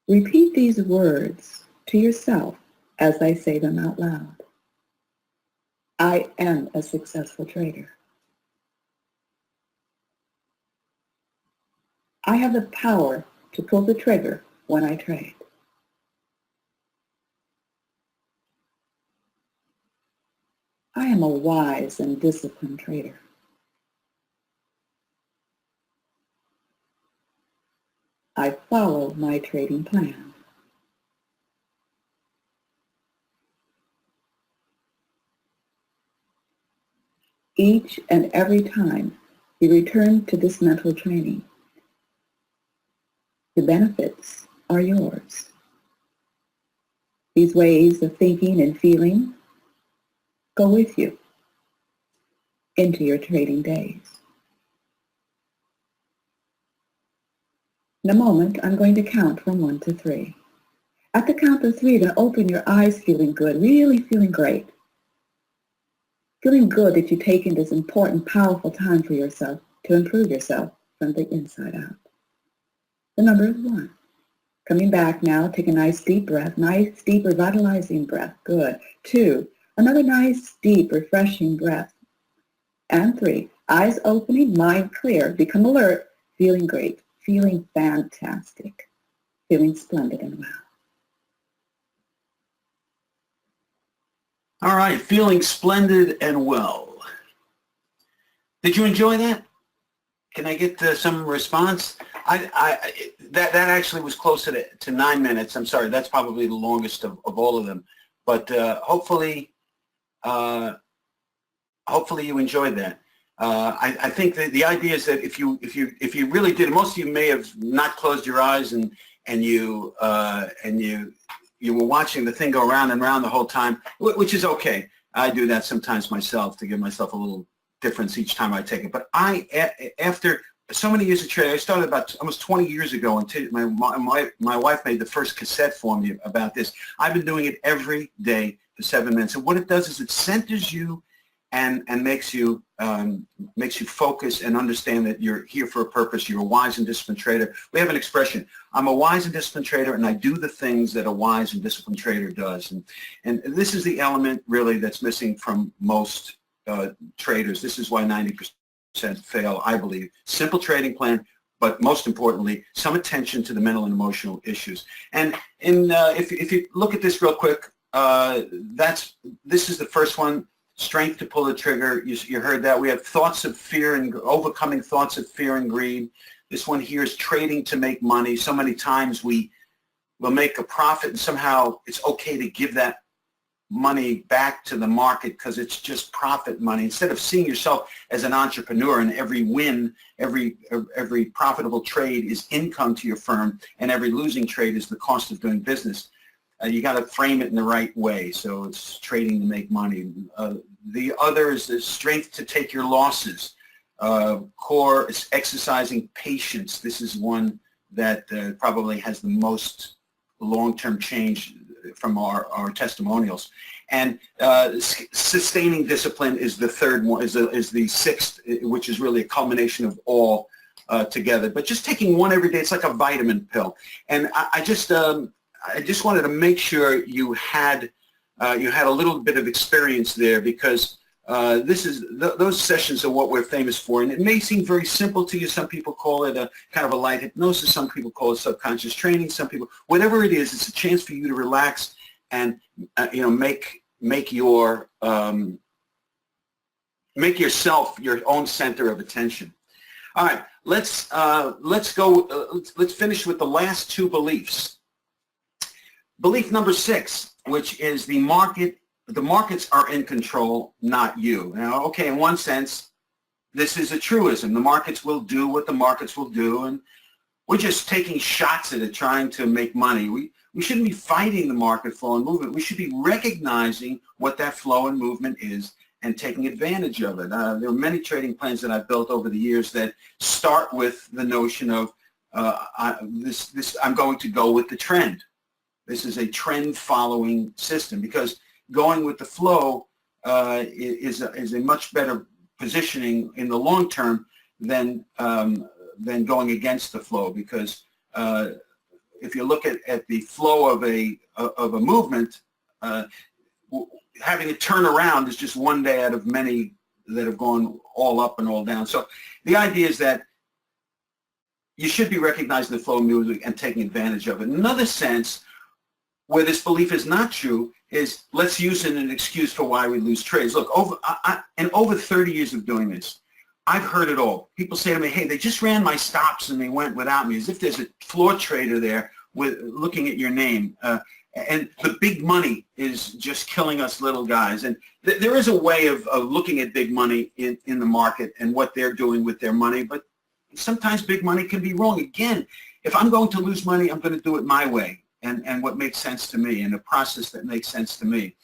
Repeat these words to yourself as I say them out loud. I am a successful trader. I have the power to pull the trigger when I trade. I am a wise and disciplined trader. I follow my trading plan. Each and every time you return to this mental training, the benefits are yours. These ways of thinking and feeling go with you into your trading days. In a moment, I'm going to count from 1 to 3. At the count of 3, then open your eyes feeling good, really feeling great. Feeling good that you've taken this important, powerful time for yourself to improve yourself from the inside out. The number is 1. Coming back now, take a nice deep breath, nice deep revitalizing breath. Good. 2, another nice deep refreshing breath. And 3, eyes opening, mind clear, become alert, feeling great, feeling fantastic, feeling splendid and well. All right, feeling splendid and well. Did you enjoy that? Can I get some response? That actually was closer to 9 minutes. I'm sorry, that's probably the longest of all of them. But hopefully you enjoyed that. I think that the idea is that if you really did, most of you may have not closed your eyes and you were watching the thing go round and round the whole time, which is okay. I do that sometimes myself to give myself a little difference each time I take it. But after so many years of trading, I started about almost 20 years ago, and my wife made the first cassette for me about this. I've been doing it every day for 7 minutes. And what it does is it centers you and makes you focus and understand that you're here for a purpose. You're a wise and disciplined trader. We have an expression: I'm a wise and disciplined trader, and I do the things that a wise and disciplined trader does. And this is the element really that's missing from most traders. This is why 90% fail, I believe. Simple trading plan, but most importantly, some attention to the mental and emotional issues. And if you look at this real quick, this is the first one. strength to pull the trigger. You heard that. We have thoughts of fear and overcoming thoughts of fear and greed. This one here is trading to make money. So many times we will make a profit and somehow it's okay to give that money back to the market because it's just profit money. Instead of seeing yourself as an entrepreneur and every win, every profitable trade is income to your firm and every losing trade is the cost of doing business. You got to frame it in the right way. So it's trading to make money. The other is the strength to take your losses. Core is exercising patience. This is one that probably has the most long-term change from our testimonials. And sustaining discipline is the third one, is the sixth, which is really a culmination of all together. But just taking one every day, it's like a vitamin pill. And I just wanted to make sure you had a little bit of experience there, because those sessions are what we're famous for. And it may seem very simple to you. Some people call it a kind of a light hypnosis. Some people call it subconscious training. Some people, whatever it is, it's a chance for you to relax and make yourself your own center of attention. All right, let's finish with the last two beliefs. Belief number 6, which is the markets are in control, not you. Now, okay, in one sense, this is a truism. The markets will do what the markets will do, and we're just taking shots at it, trying to make money. We shouldn't be fighting the market flow and movement. We should be recognizing what that flow and movement is and taking advantage of it. There are many trading plans that I've built over the years that start with the notion of I'm going to go with the trend. This is a trend-following system, because going with the flow is a much better positioning in the long term than going against the flow. Because if you look at the flow of a movement, having it turn around is just one day out of many that have gone all up and all down. So the idea is that you should be recognizing the flow of music and taking advantage of it. In another sense, where this belief is not true, is let's use it as an excuse for why we lose trades. Look, in over 30 years of doing this, I've heard it all. People say to me, hey, they just ran my stops and they went without me, as if there's a floor trader there looking at your name. And the big money is just killing us little guys. And there is a way of looking at big money in the market and what they're doing with their money, but sometimes big money can be wrong. Again, if I'm going to lose money, I'm going to do it my way. And what makes sense to me, and a process that makes sense to me.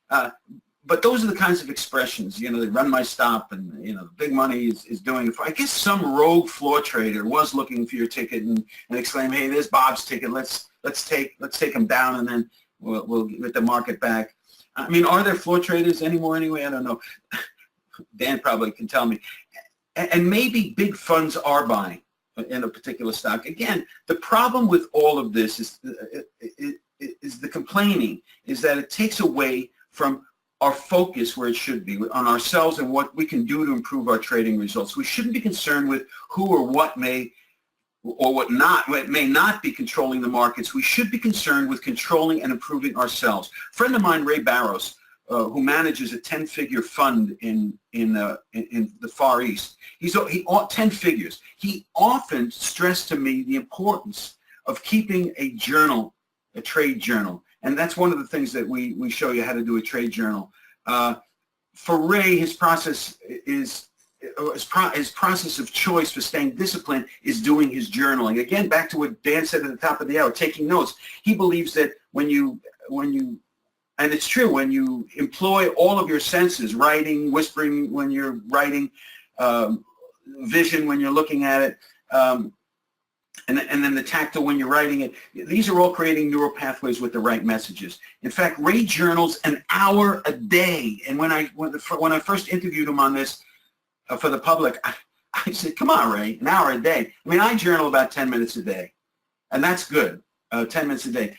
But those are the kinds of expressions, they run my stop, and, big money is doing it. I guess some rogue floor trader was looking for your ticket and exclaimed, hey, there's Bob's ticket. Let's take him down, and then we'll get the market back. I mean, are there floor traders anymore anyway? I don't know. Dan probably can tell me. And maybe big funds are buying in a particular stock. Again, the problem with all of this is the complaining, is that it takes away from our focus where it should be, on ourselves and what we can do to improve our trading results. We shouldn't be concerned with who or what may not be controlling the markets. We should be concerned with controlling and improving ourselves. A friend of mine, Ray Barrows, who manages a 10-figure fund in the Far East. He 10 figures. He often stressed to me the importance of keeping a journal, a trade journal, and that's one of the things that we show you how to do a trade journal. For Ray, his process of choice for staying disciplined is doing his journaling. Again, back to what Dan said at the top of the hour, taking notes. He believes that when you and it's true, when you employ all of your senses, writing, whispering when you're writing, vision when you're looking at it, and then the tactile when you're writing it, these are all creating neural pathways with the right messages. In fact, Ray journals an hour a day. And when I first interviewed him on this for the public, I said, come on, Ray, an hour a day. I mean, I journal about 10 minutes a day, and that's good, 10 minutes a day.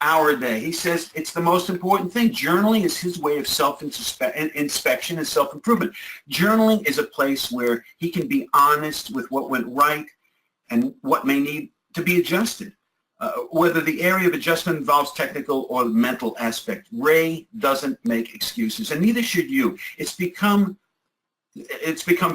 Hour a day. He says it's the most important thing. Journaling is his way of self-inspection and self-improvement. Journaling is a place where he can be honest with what went right and what may need to be adjusted. whether the area of adjustment involves technical or mental aspect. Ray doesn't make excuses, and neither should you. It's become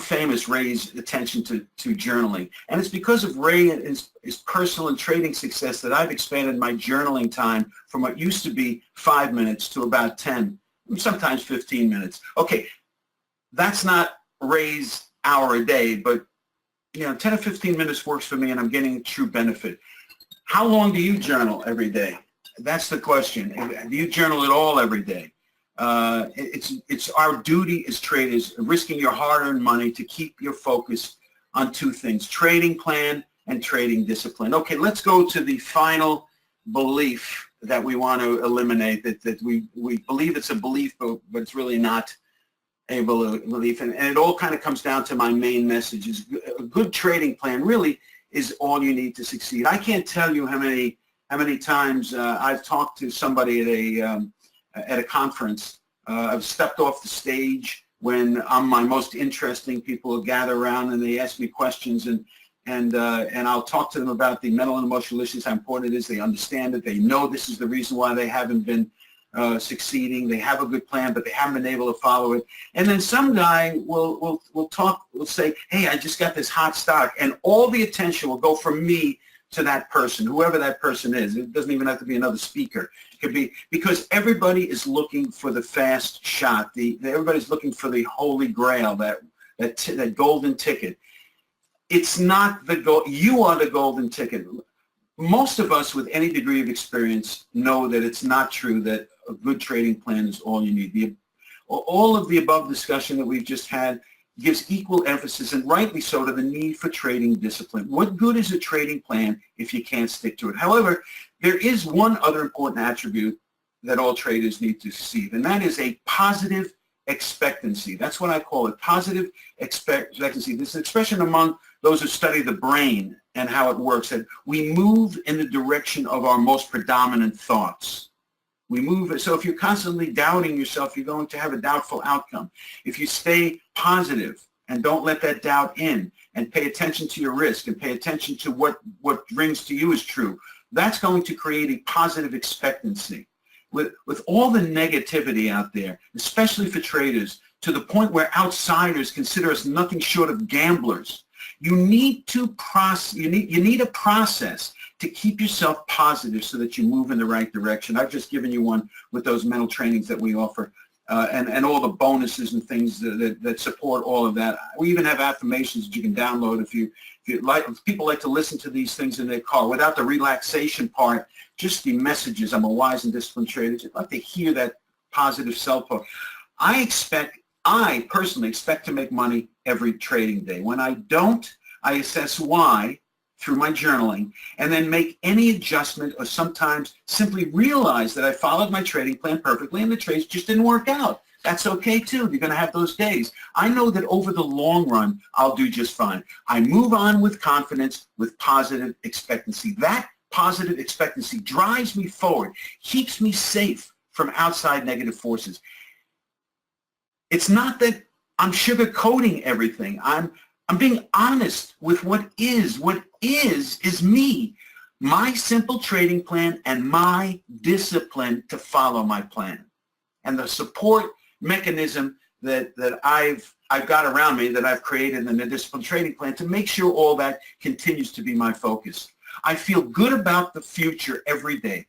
famous, Ray's attention to journaling. And it's because of Ray and his personal and trading success that I've expanded my journaling time from what used to be 5 minutes to about 10, sometimes 15 minutes. Okay, that's not Ray's hour a day, but 10 or 15 minutes works for me, and I'm getting true benefit. How long do you journal every day? That's the question. Do you journal at all every day? It's our duty as traders, risking your hard-earned money, to keep your focus on two things: trading plan and trading discipline. Okay, let's go to the final belief that we want to eliminate, that we believe it's a belief, but it's really not a belief. And it all kind of comes down to my main message: is a good trading plan really is all you need to succeed. I can't tell you how many times I've talked to somebody at a conference. I've stepped off the stage when I'm my most interesting. People will gather around and they ask me questions, and I'll talk to them about the mental and emotional issues, how important it is. They understand it. They know this is the reason why they haven't been succeeding. They have a good plan, but they haven't been able to follow it. And then some guy will say, hey, I just got this hot stock, and all the attention will go from me to that person, whoever that person is. It doesn't even have to be another speaker. It could be, because everybody is looking for the fast shot. Everybody's looking for the holy grail, that golden ticket. It's not the goal. You are the golden ticket. Most of us with any degree of experience know that it's not true that a good trading plan is all you need. All of the above discussion that we've just had gives equal emphasis, and rightly so, to the need for trading discipline. What good is a trading plan if you can't stick to it? However, there is one other important attribute that all traders need to succeed, and that is a positive expectancy. That's what I call it, positive expectancy. This is an expression among those who study the brain and how it works, that we move in the direction of our most predominant thoughts. We move. So if you're constantly doubting yourself, you're going to have a doubtful outcome. If you stay positive and don't let that doubt in, and pay attention to your risk, and pay attention to what rings to you as true, that's going to create a positive expectancy. With all the negativity out there, especially for traders, to the point where outsiders consider us nothing short of gamblers, you need a process to keep yourself positive so that you move in the right direction. I've just given you one with those mental trainings that we offer, and all the bonuses and things that support all of that. We even have affirmations that you can download if you like. People like to listen to these things in their car without the relaxation part, just the messages. I'm a wise and disciplined trader. I'd like to hear that positive self-talk. I personally expect to make money every trading day. When I don't, I assess why through my journaling, and then make any adjustment, or sometimes simply realize that I followed my trading plan perfectly and the trades just didn't work out. That's okay too. You're going to have those days. I know that over the long run, I'll do just fine. I move on with confidence, with positive expectancy. That positive expectancy drives me forward, keeps me safe from outside negative forces. It's not that I'm sugarcoating everything. I'm being honest with what is. What is me, my simple trading plan, and my discipline to follow my plan, and the support mechanism that I've got around me, that I've created in the disciplined trading plan, to make sure all that continues to be my focus. I feel good about the future every day.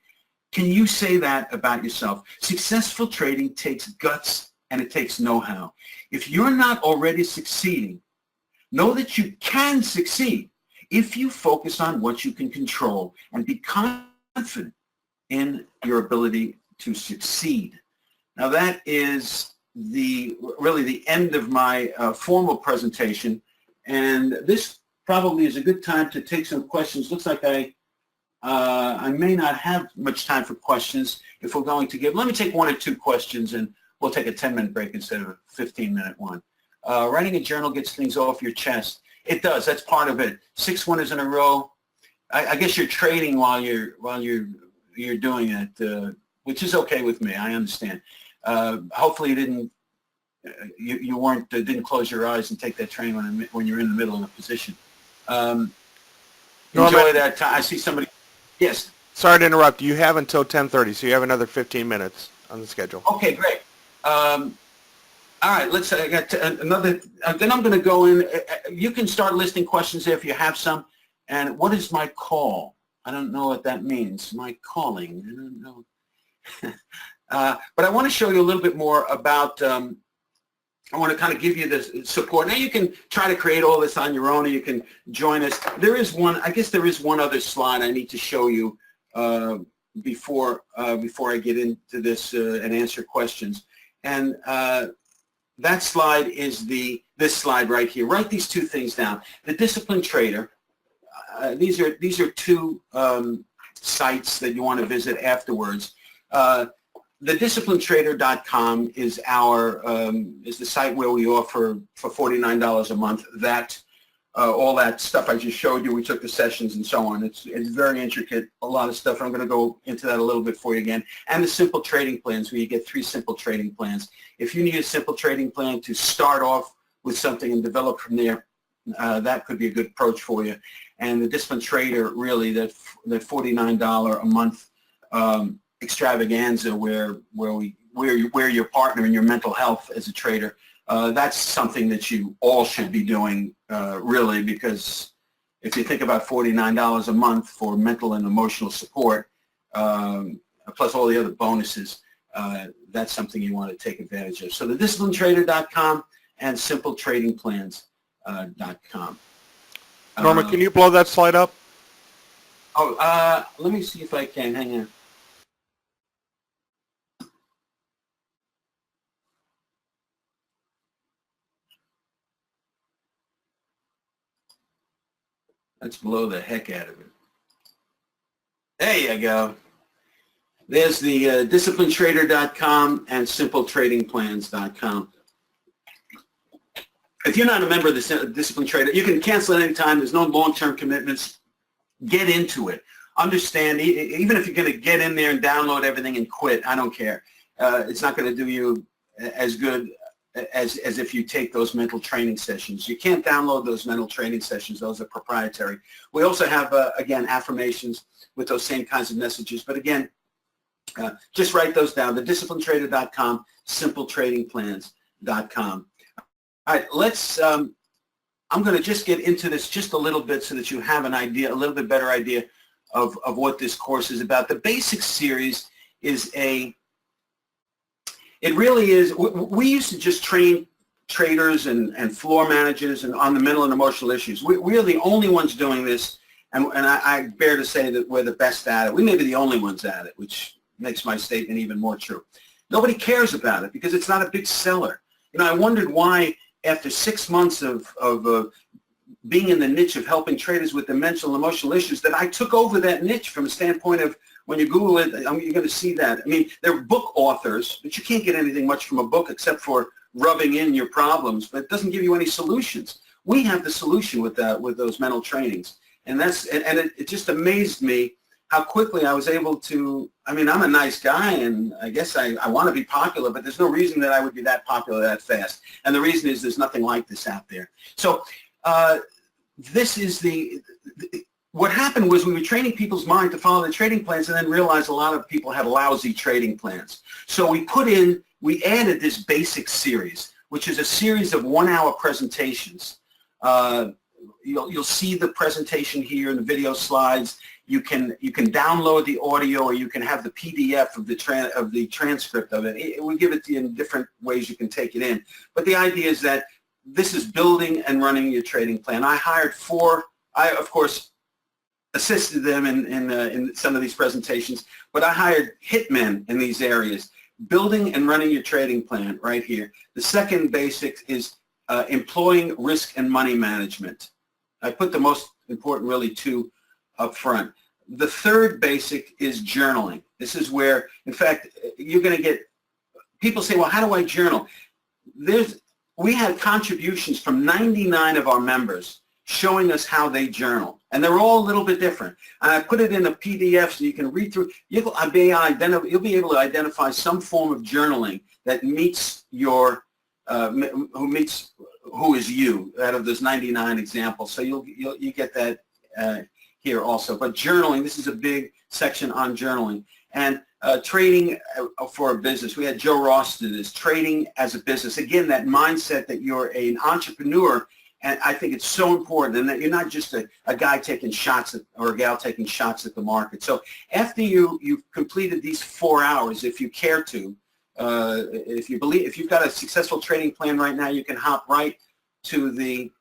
Can you say that about yourself? Successful trading takes guts, and it takes know-how. If you're not already succeeding, know that you can succeed if you focus on what you can control and be confident in your ability to succeed. Now that is really the end of my formal presentation, and this probably is a good time to take some questions. Looks like I may not have much time for questions if we're going to give. Let me take one or two questions, and we'll take a 10-minute break instead of a 15-minute one. Writing a journal gets things off your chest. It does. That's part of it. 6 winners in a row. I guess you're trading while you're doing it, which is okay with me. I understand. Hopefully you didn't didn't close your eyes and take that train when you're in the middle of a position. Enjoy that time. I see somebody. Yes. Sorry to interrupt. You have until 10:30, so you have another 15 minutes on the schedule. Okay, great. All right, let's I got another. Then I'm going to go in. You can start listing questions there if you have some. And what is my call? I don't know what that means. My calling. I don't know. But I want to show you a little bit more about. I want to kind of give you the support. Now you can try to create all this on your own, or you can join us. There is one. I guess there is one other slide I need to show you before I get into this and answer questions. And that slide is this slide right here. Write these two things down. The Disciplined Trader. These are two sites that you want to visit afterwards. TheDisciplinedTrader.com is is the site where we offer for $49 a month that all that stuff I just showed you. We took the sessions and so on. It's very intricate, a lot of stuff. I'm going to go into that a little bit for you again. And the simple trading plans, where you get 3 simple trading plans. If you need a simple trading plan to start off with something and develop from there, that could be a good approach for you. And the Disciplined Trader, really, that $49 a month extravaganza where you're partnering your mental health as a trader. That's something that you all should be doing, really, because if you think about $49 a month for mental and emotional support, plus all the other bonuses, that's something you want to take advantage of. So the DisciplinedTrader.com and SimpleTradingPlans.com. Norma, can you blow that slide up? Let me see if I can. Hang on. Let's blow the heck out of it. There you go. There's the DisciplinedTrader.com and SimpleTradingPlans.com. If you're not a member of the Disciplined Trader, you can cancel at any time. There's no long-term commitments. Get into it. Understand, even if you're going to get in there and download everything and quit, I don't care. It's not going to do you as good as if you take those mental training sessions. You can't download those mental training sessions. Those are proprietary. We also have, again, affirmations with those same kinds of messages. But again, just write those down. TheDisciplinedTrader.com, SimpleTradingPlans.com. All right, I'm going to just get into this just a little bit so that you have an idea, a little bit better idea of what this course is about. The basic series is it really is, we used to just train traders and floor managers and on the mental and emotional issues. We are the only ones doing this, and I bear to say that we're the best at it. We may be the only ones at it, which makes my statement even more true. Nobody cares about it because it's not a big seller. You know, I wondered why after 6 months of being in the niche of helping traders with the mental and emotional issues that I took over that niche from a standpoint of, when you Google it, you're going to see that. I mean, they're book authors, but you can't get anything much from a book except for rubbing in your problems, but it doesn't give you any solutions. We have the solution with those mental trainings. And it just amazed me how quickly I was able to, I mean, I'm a nice guy, and I guess I want to be popular, but there's no reason that I would be that popular that fast. And the reason is there's nothing like this out there. So this is what happened was we were training people's mind to follow the trading plans and then realized a lot of people had lousy trading plans. So we added this basic series, which is a series of 1-hour presentations. You'll see the presentation here in the video slides. You can download the audio, or you can have the PDF of the transcript of it. We give it to you in different ways you can take it in. But the idea is that this is building and running your trading plan. I hired 4. I, of course, assisted them in some of these presentations, but I hired hitmen in these areas. Building and running your trading plan right here. The second basic is employing risk and money management. I put the most important, really, 2 up front. The third basic is journaling. This is where, in fact, you're going to get, people say, well, how do I journal? We had contributions from 99 of our members showing us how they journal. And they're all a little bit different. And I put it in a PDF so you can read through. You'll be able to identify some form of journaling that meets who is you out of those 99 examples. So you get that here also. But journaling, this is a big section on journaling. And trading for a business. We had Joe Ross do this, trading as a business. Again, that mindset that you're an entrepreneur, and I think it's so important, and that you're not just a guy taking shots at, or a gal taking shots at the market. So after you've completed these 4 hours, if you care to, if you've got a successful trading plan right now, you can hop right to the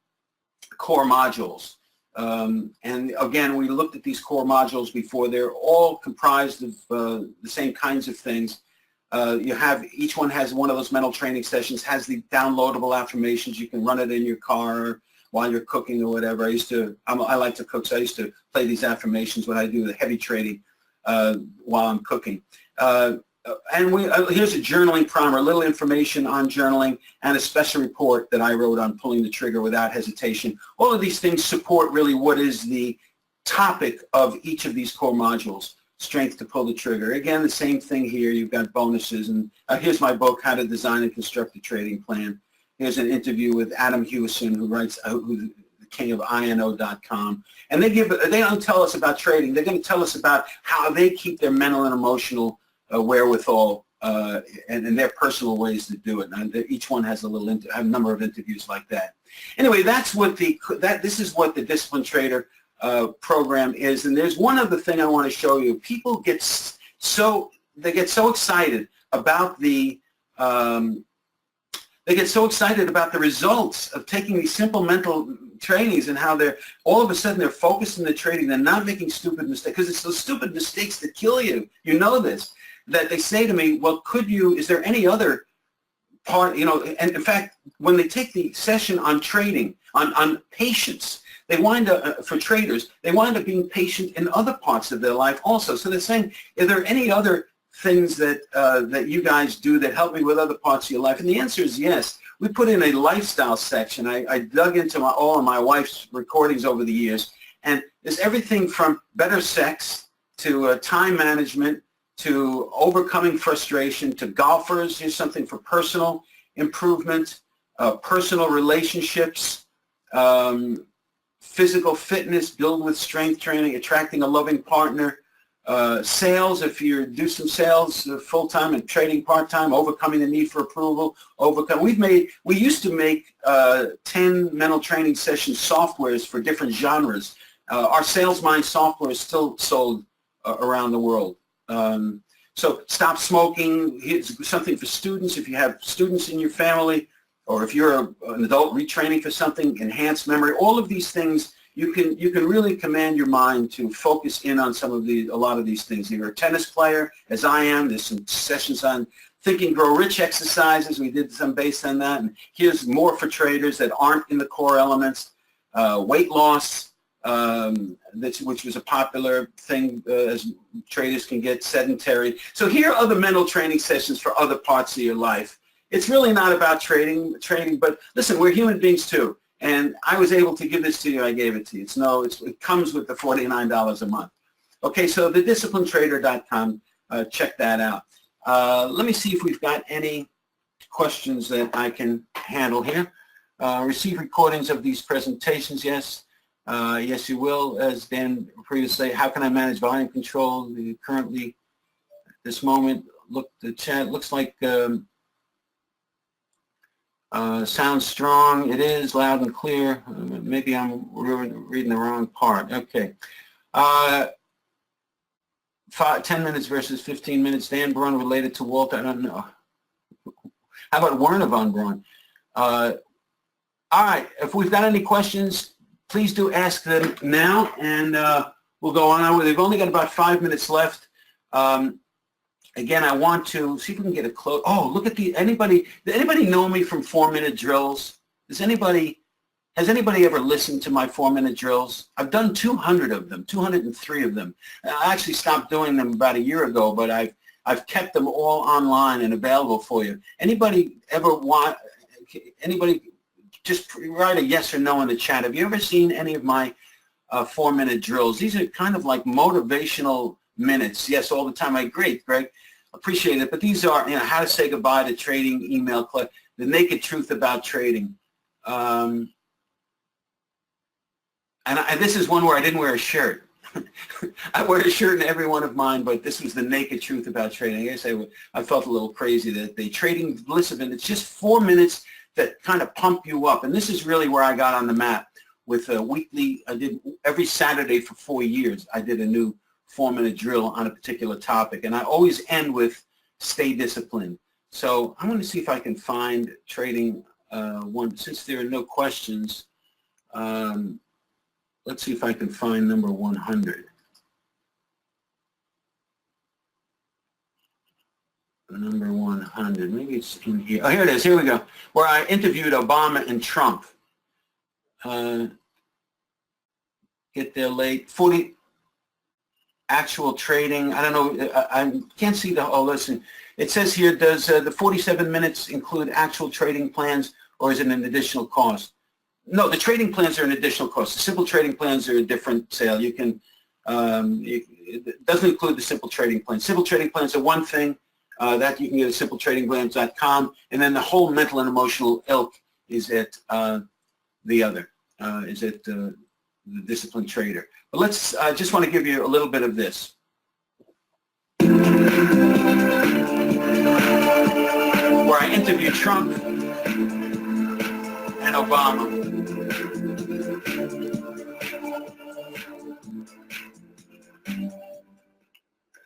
core modules. And again, we looked at these core modules before. They're all comprised of the same kinds of things. Each one has one of those mental training sessions, has the downloadable affirmations. You can run it in your car while you're cooking or whatever. I like to cook, so I used to play these affirmations when I do the heavy trading while I'm cooking. And here's a journaling primer, a little information on journaling, and a special report that I wrote on pulling the trigger without hesitation. All of these things support really what is the topic of each of these core modules, strength to pull the trigger. Again, the same thing here. You've got bonuses. And here's my book, How to Design and Construct a Trading Plan. Here's an interview with Adam Hewison, who's the king of INO.com. And they don't tell us about trading. They're going to tell us about how they keep their mental and emotional wherewithal and their personal ways to do it. And each one has a number of interviews like that. Anyway, this is what the Disciplined Trader program is. And there's one other thing I want to show you. People get so excited about the results of taking these simple mental trainings, and how all of a sudden they're focused in the trading. They're not making stupid mistakes, because it's those stupid mistakes that kill you. You know this. That they say to me, well, is there any other part, and in fact, when they take the session on trading, on patience, they wind up, for traders, they wind up being patient in other parts of their life also. So they're saying, are there any other things that you guys do that help me with other parts of your life? And the answer is yes. We put in a lifestyle section. I dug into all of my wife's recordings over the years, and there's everything from better sex to time management, to overcoming frustration, to golfers. Here's something for personal improvement, personal relationships, physical fitness, build with strength training, attracting a loving partner, sales, if you do some sales full-time and trading part-time, overcoming the need for approval, we used to make 10 mental training session softwares for different genres. Our Sales Mind software is still sold around the world. So stop smoking. Here's something for students. If you have students in your family, or if you're an adult retraining for something, enhanced memory, all of these things, you can really command your mind to focus in on a lot of these things. If you're a tennis player, as I am, there's some sessions on Think and Grow Rich exercises. We did some based on that. And here's more for traders that aren't in the core elements. Weight loss, which was a popular thing as traders can get sedentary. So here are other mental training sessions for other parts of your life. It's really not about trading, but listen, we're human beings too. And I was able to give this to you. I gave it to you. It comes with the $49 a month. Okay, so the disciplinedtrader.com, check that out. Let me see if we've got any questions that I can handle here. Receive recordings of these presentations, yes. Yes, you will. As Dan previously, how can I manage volume control? Currently, at this moment, the chat looks like sounds strong. It is loud and clear. Maybe I'm reading the wrong part. Okay. 10 minutes versus 15 minutes. Dan Braun related to Walter. I don't know. How about Werner von Braun? All right. If we've got any questions, please do ask them now, and we'll go on. They've only got about 5 minutes left. Again, I want to see if we can get a close. Oh, look at did anybody know me from 4-minute drills? Has anybody ever listened to my 4-minute drills? I've done 200 of them, 203 of them. I actually stopped doing them about a year ago, but I've kept them all online and available for you. Anybody just write a yes or no in the chat. Have you ever seen any of my 4-minute drills? These are kind of like motivational minutes. Yes, all the time. I agree, Greg. Appreciate it. But these are, how to say goodbye to trading, email clip, the naked truth about trading. And this is one where I didn't wear a shirt. I wear a shirt in every one of mine, but this was the naked truth about trading. I guess I felt a little crazy that the trading elusive, and it's just 4 minutes that kind of pump you up. And this is really where I got on the map with a weekly. I did every Saturday for 4 years. I did a new 4-minute drill on a particular topic, and I always end with stay disciplined. So I'm going to see if I can find trading one. Since there are no questions, let's see if I can find number 100. Number 100. Maybe it's in here. Oh, here it is. Here we go. Where I interviewed Obama and Trump. Get there late. 40 actual trading. I don't know. I can't see the whole listen. It says here, does the 47 minutes include actual trading plans, or is it an additional cost? No, the trading plans are an additional cost. The simple trading plans are a different sale. You can, it doesn't include the simple trading plans. Simple trading plans are one thing that you can get at simpletradingplans.com, and then the whole mental and emotional ilk is at the other, is at the Disciplined Trader. But let's, just want to give you a little bit of this. Where I interviewed Trump and Obama.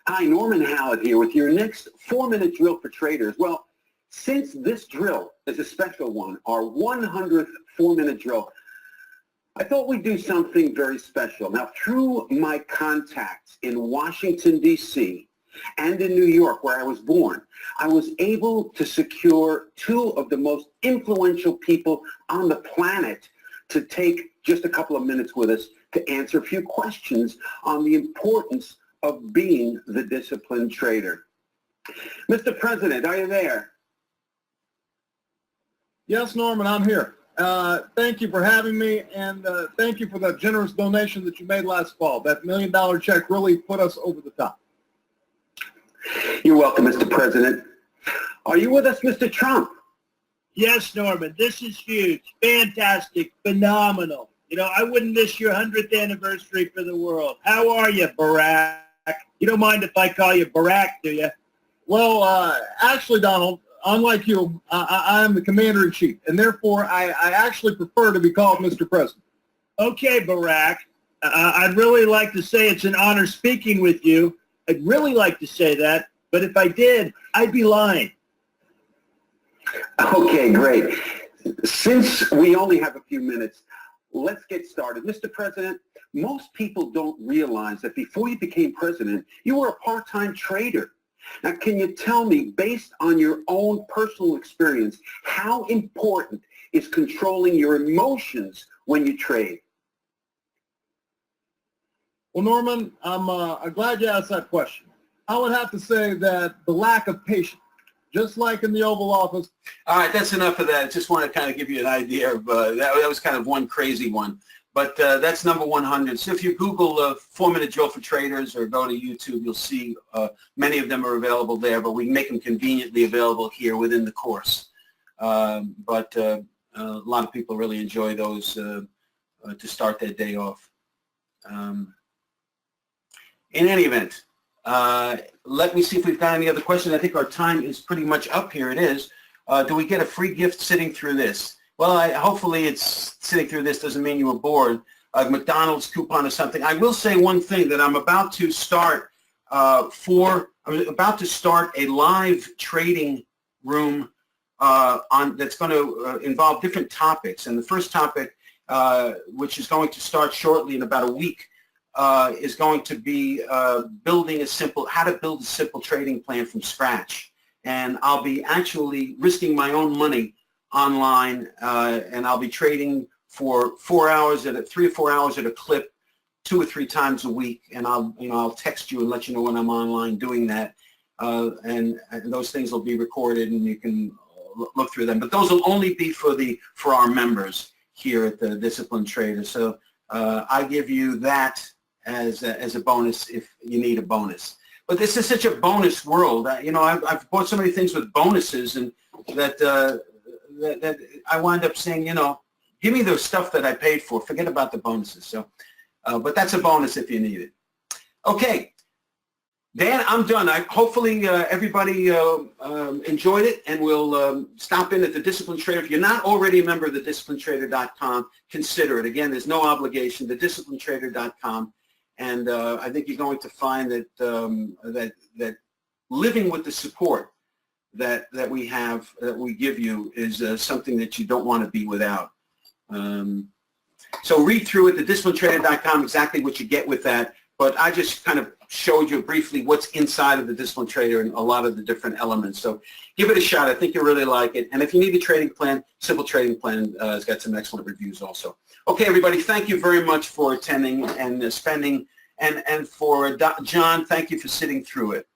Hi, Norman Hallett here with your next 4-minute drill for traders. Well, since this drill is a special one, our 100th 4-minute drill, I thought we'd do something very special. Now, through my contacts in Washington, D.C., and in New York, where I was born, I was able to secure 2 of the most influential people on the planet to take just a couple of minutes with us to answer a few questions on the importance of being the disciplined trader. Mr. President, are you there? Yes, Norman, I'm here. Thank you for having me, and thank you for that generous donation that you made last fall. That $1 million check really put us over the top. You're welcome, Mr. President. Are you with us, Mr. Trump? Yes, Norman, this is huge, fantastic, phenomenal. You know, I wouldn't miss your 100th anniversary for the world. How are you, Barack? You don't mind if I call you Barack, do you? Well, actually, Donald, unlike you, I am the commander-in-chief, and therefore I actually prefer to be called Mr. President. Okay, Barack. I'd really like to say it's an honor speaking with you. I'd really like to say that, but if I did, I'd be lying. Okay, great. Since we only have a few minutes, let's get started. Mr. President, most people don't realize that before you became president, you were a part-time trader. Now, can you tell me, based on your own personal experience, how important is controlling your emotions when you trade? Well, Norman, I'm glad you asked that question. I would have to say that the lack of patience, just like in the Oval Office. All right, that's enough of that. I just want to kind of give you an idea of, that was kind of one crazy one. But that's number 100. So if you Google 4-minute drill for traders or go to YouTube, you'll see many of them are available there, but we make them conveniently available here within the course. But a lot of people really enjoy those to start their day off. In any event, let me see if we've got any other questions. I think our time is pretty much up. Here it is. Do we get a free gift sitting through this? Well, hopefully it's sitting through this doesn't mean you were bored. A McDonald's coupon or something. I will say one thing, that I'm about to start a live trading room that's going to involve different topics. And the first topic, which is going to start shortly in about a week, is going to be how to build a simple trading plan from scratch. And I'll be actually risking my own money online, and I'll be trading for 3 or 4 hours at a clip, 2 or 3 times a week, and I'll text you and let you know when I'm online doing that, and those things will be recorded and you can look through them. But those will only be for our members here at the Disciplined Trader. So I give you that as a bonus if you need a bonus. But this is such a bonus world. I've bought so many things with bonuses, and that I wind up saying, give me the stuff that I paid for. Forget about the bonuses. So, but that's a bonus if you need it. Okay. Dan, I'm done. Hopefully everybody enjoyed it, and we'll stop in at the Disciplined Trader. If you're not already a member of the disciplinedtrader.com, consider it. Again, there's no obligation, thedisciplinedtrader.com, and I think you're going to find that that living with the support that we have, that we give you, is something that you don't want to be without. So read through it, thedisciplinedtrader.com, exactly what you get with that. But I just kind of showed you briefly what's inside of the Disciplined Trader and a lot of the different elements. So give it a shot. I think you'll really like it. And if you need a trading plan, Simple Trading Plan has got some excellent reviews also. Okay, everybody, thank you very much for attending and spending. And for John, thank you for sitting through it.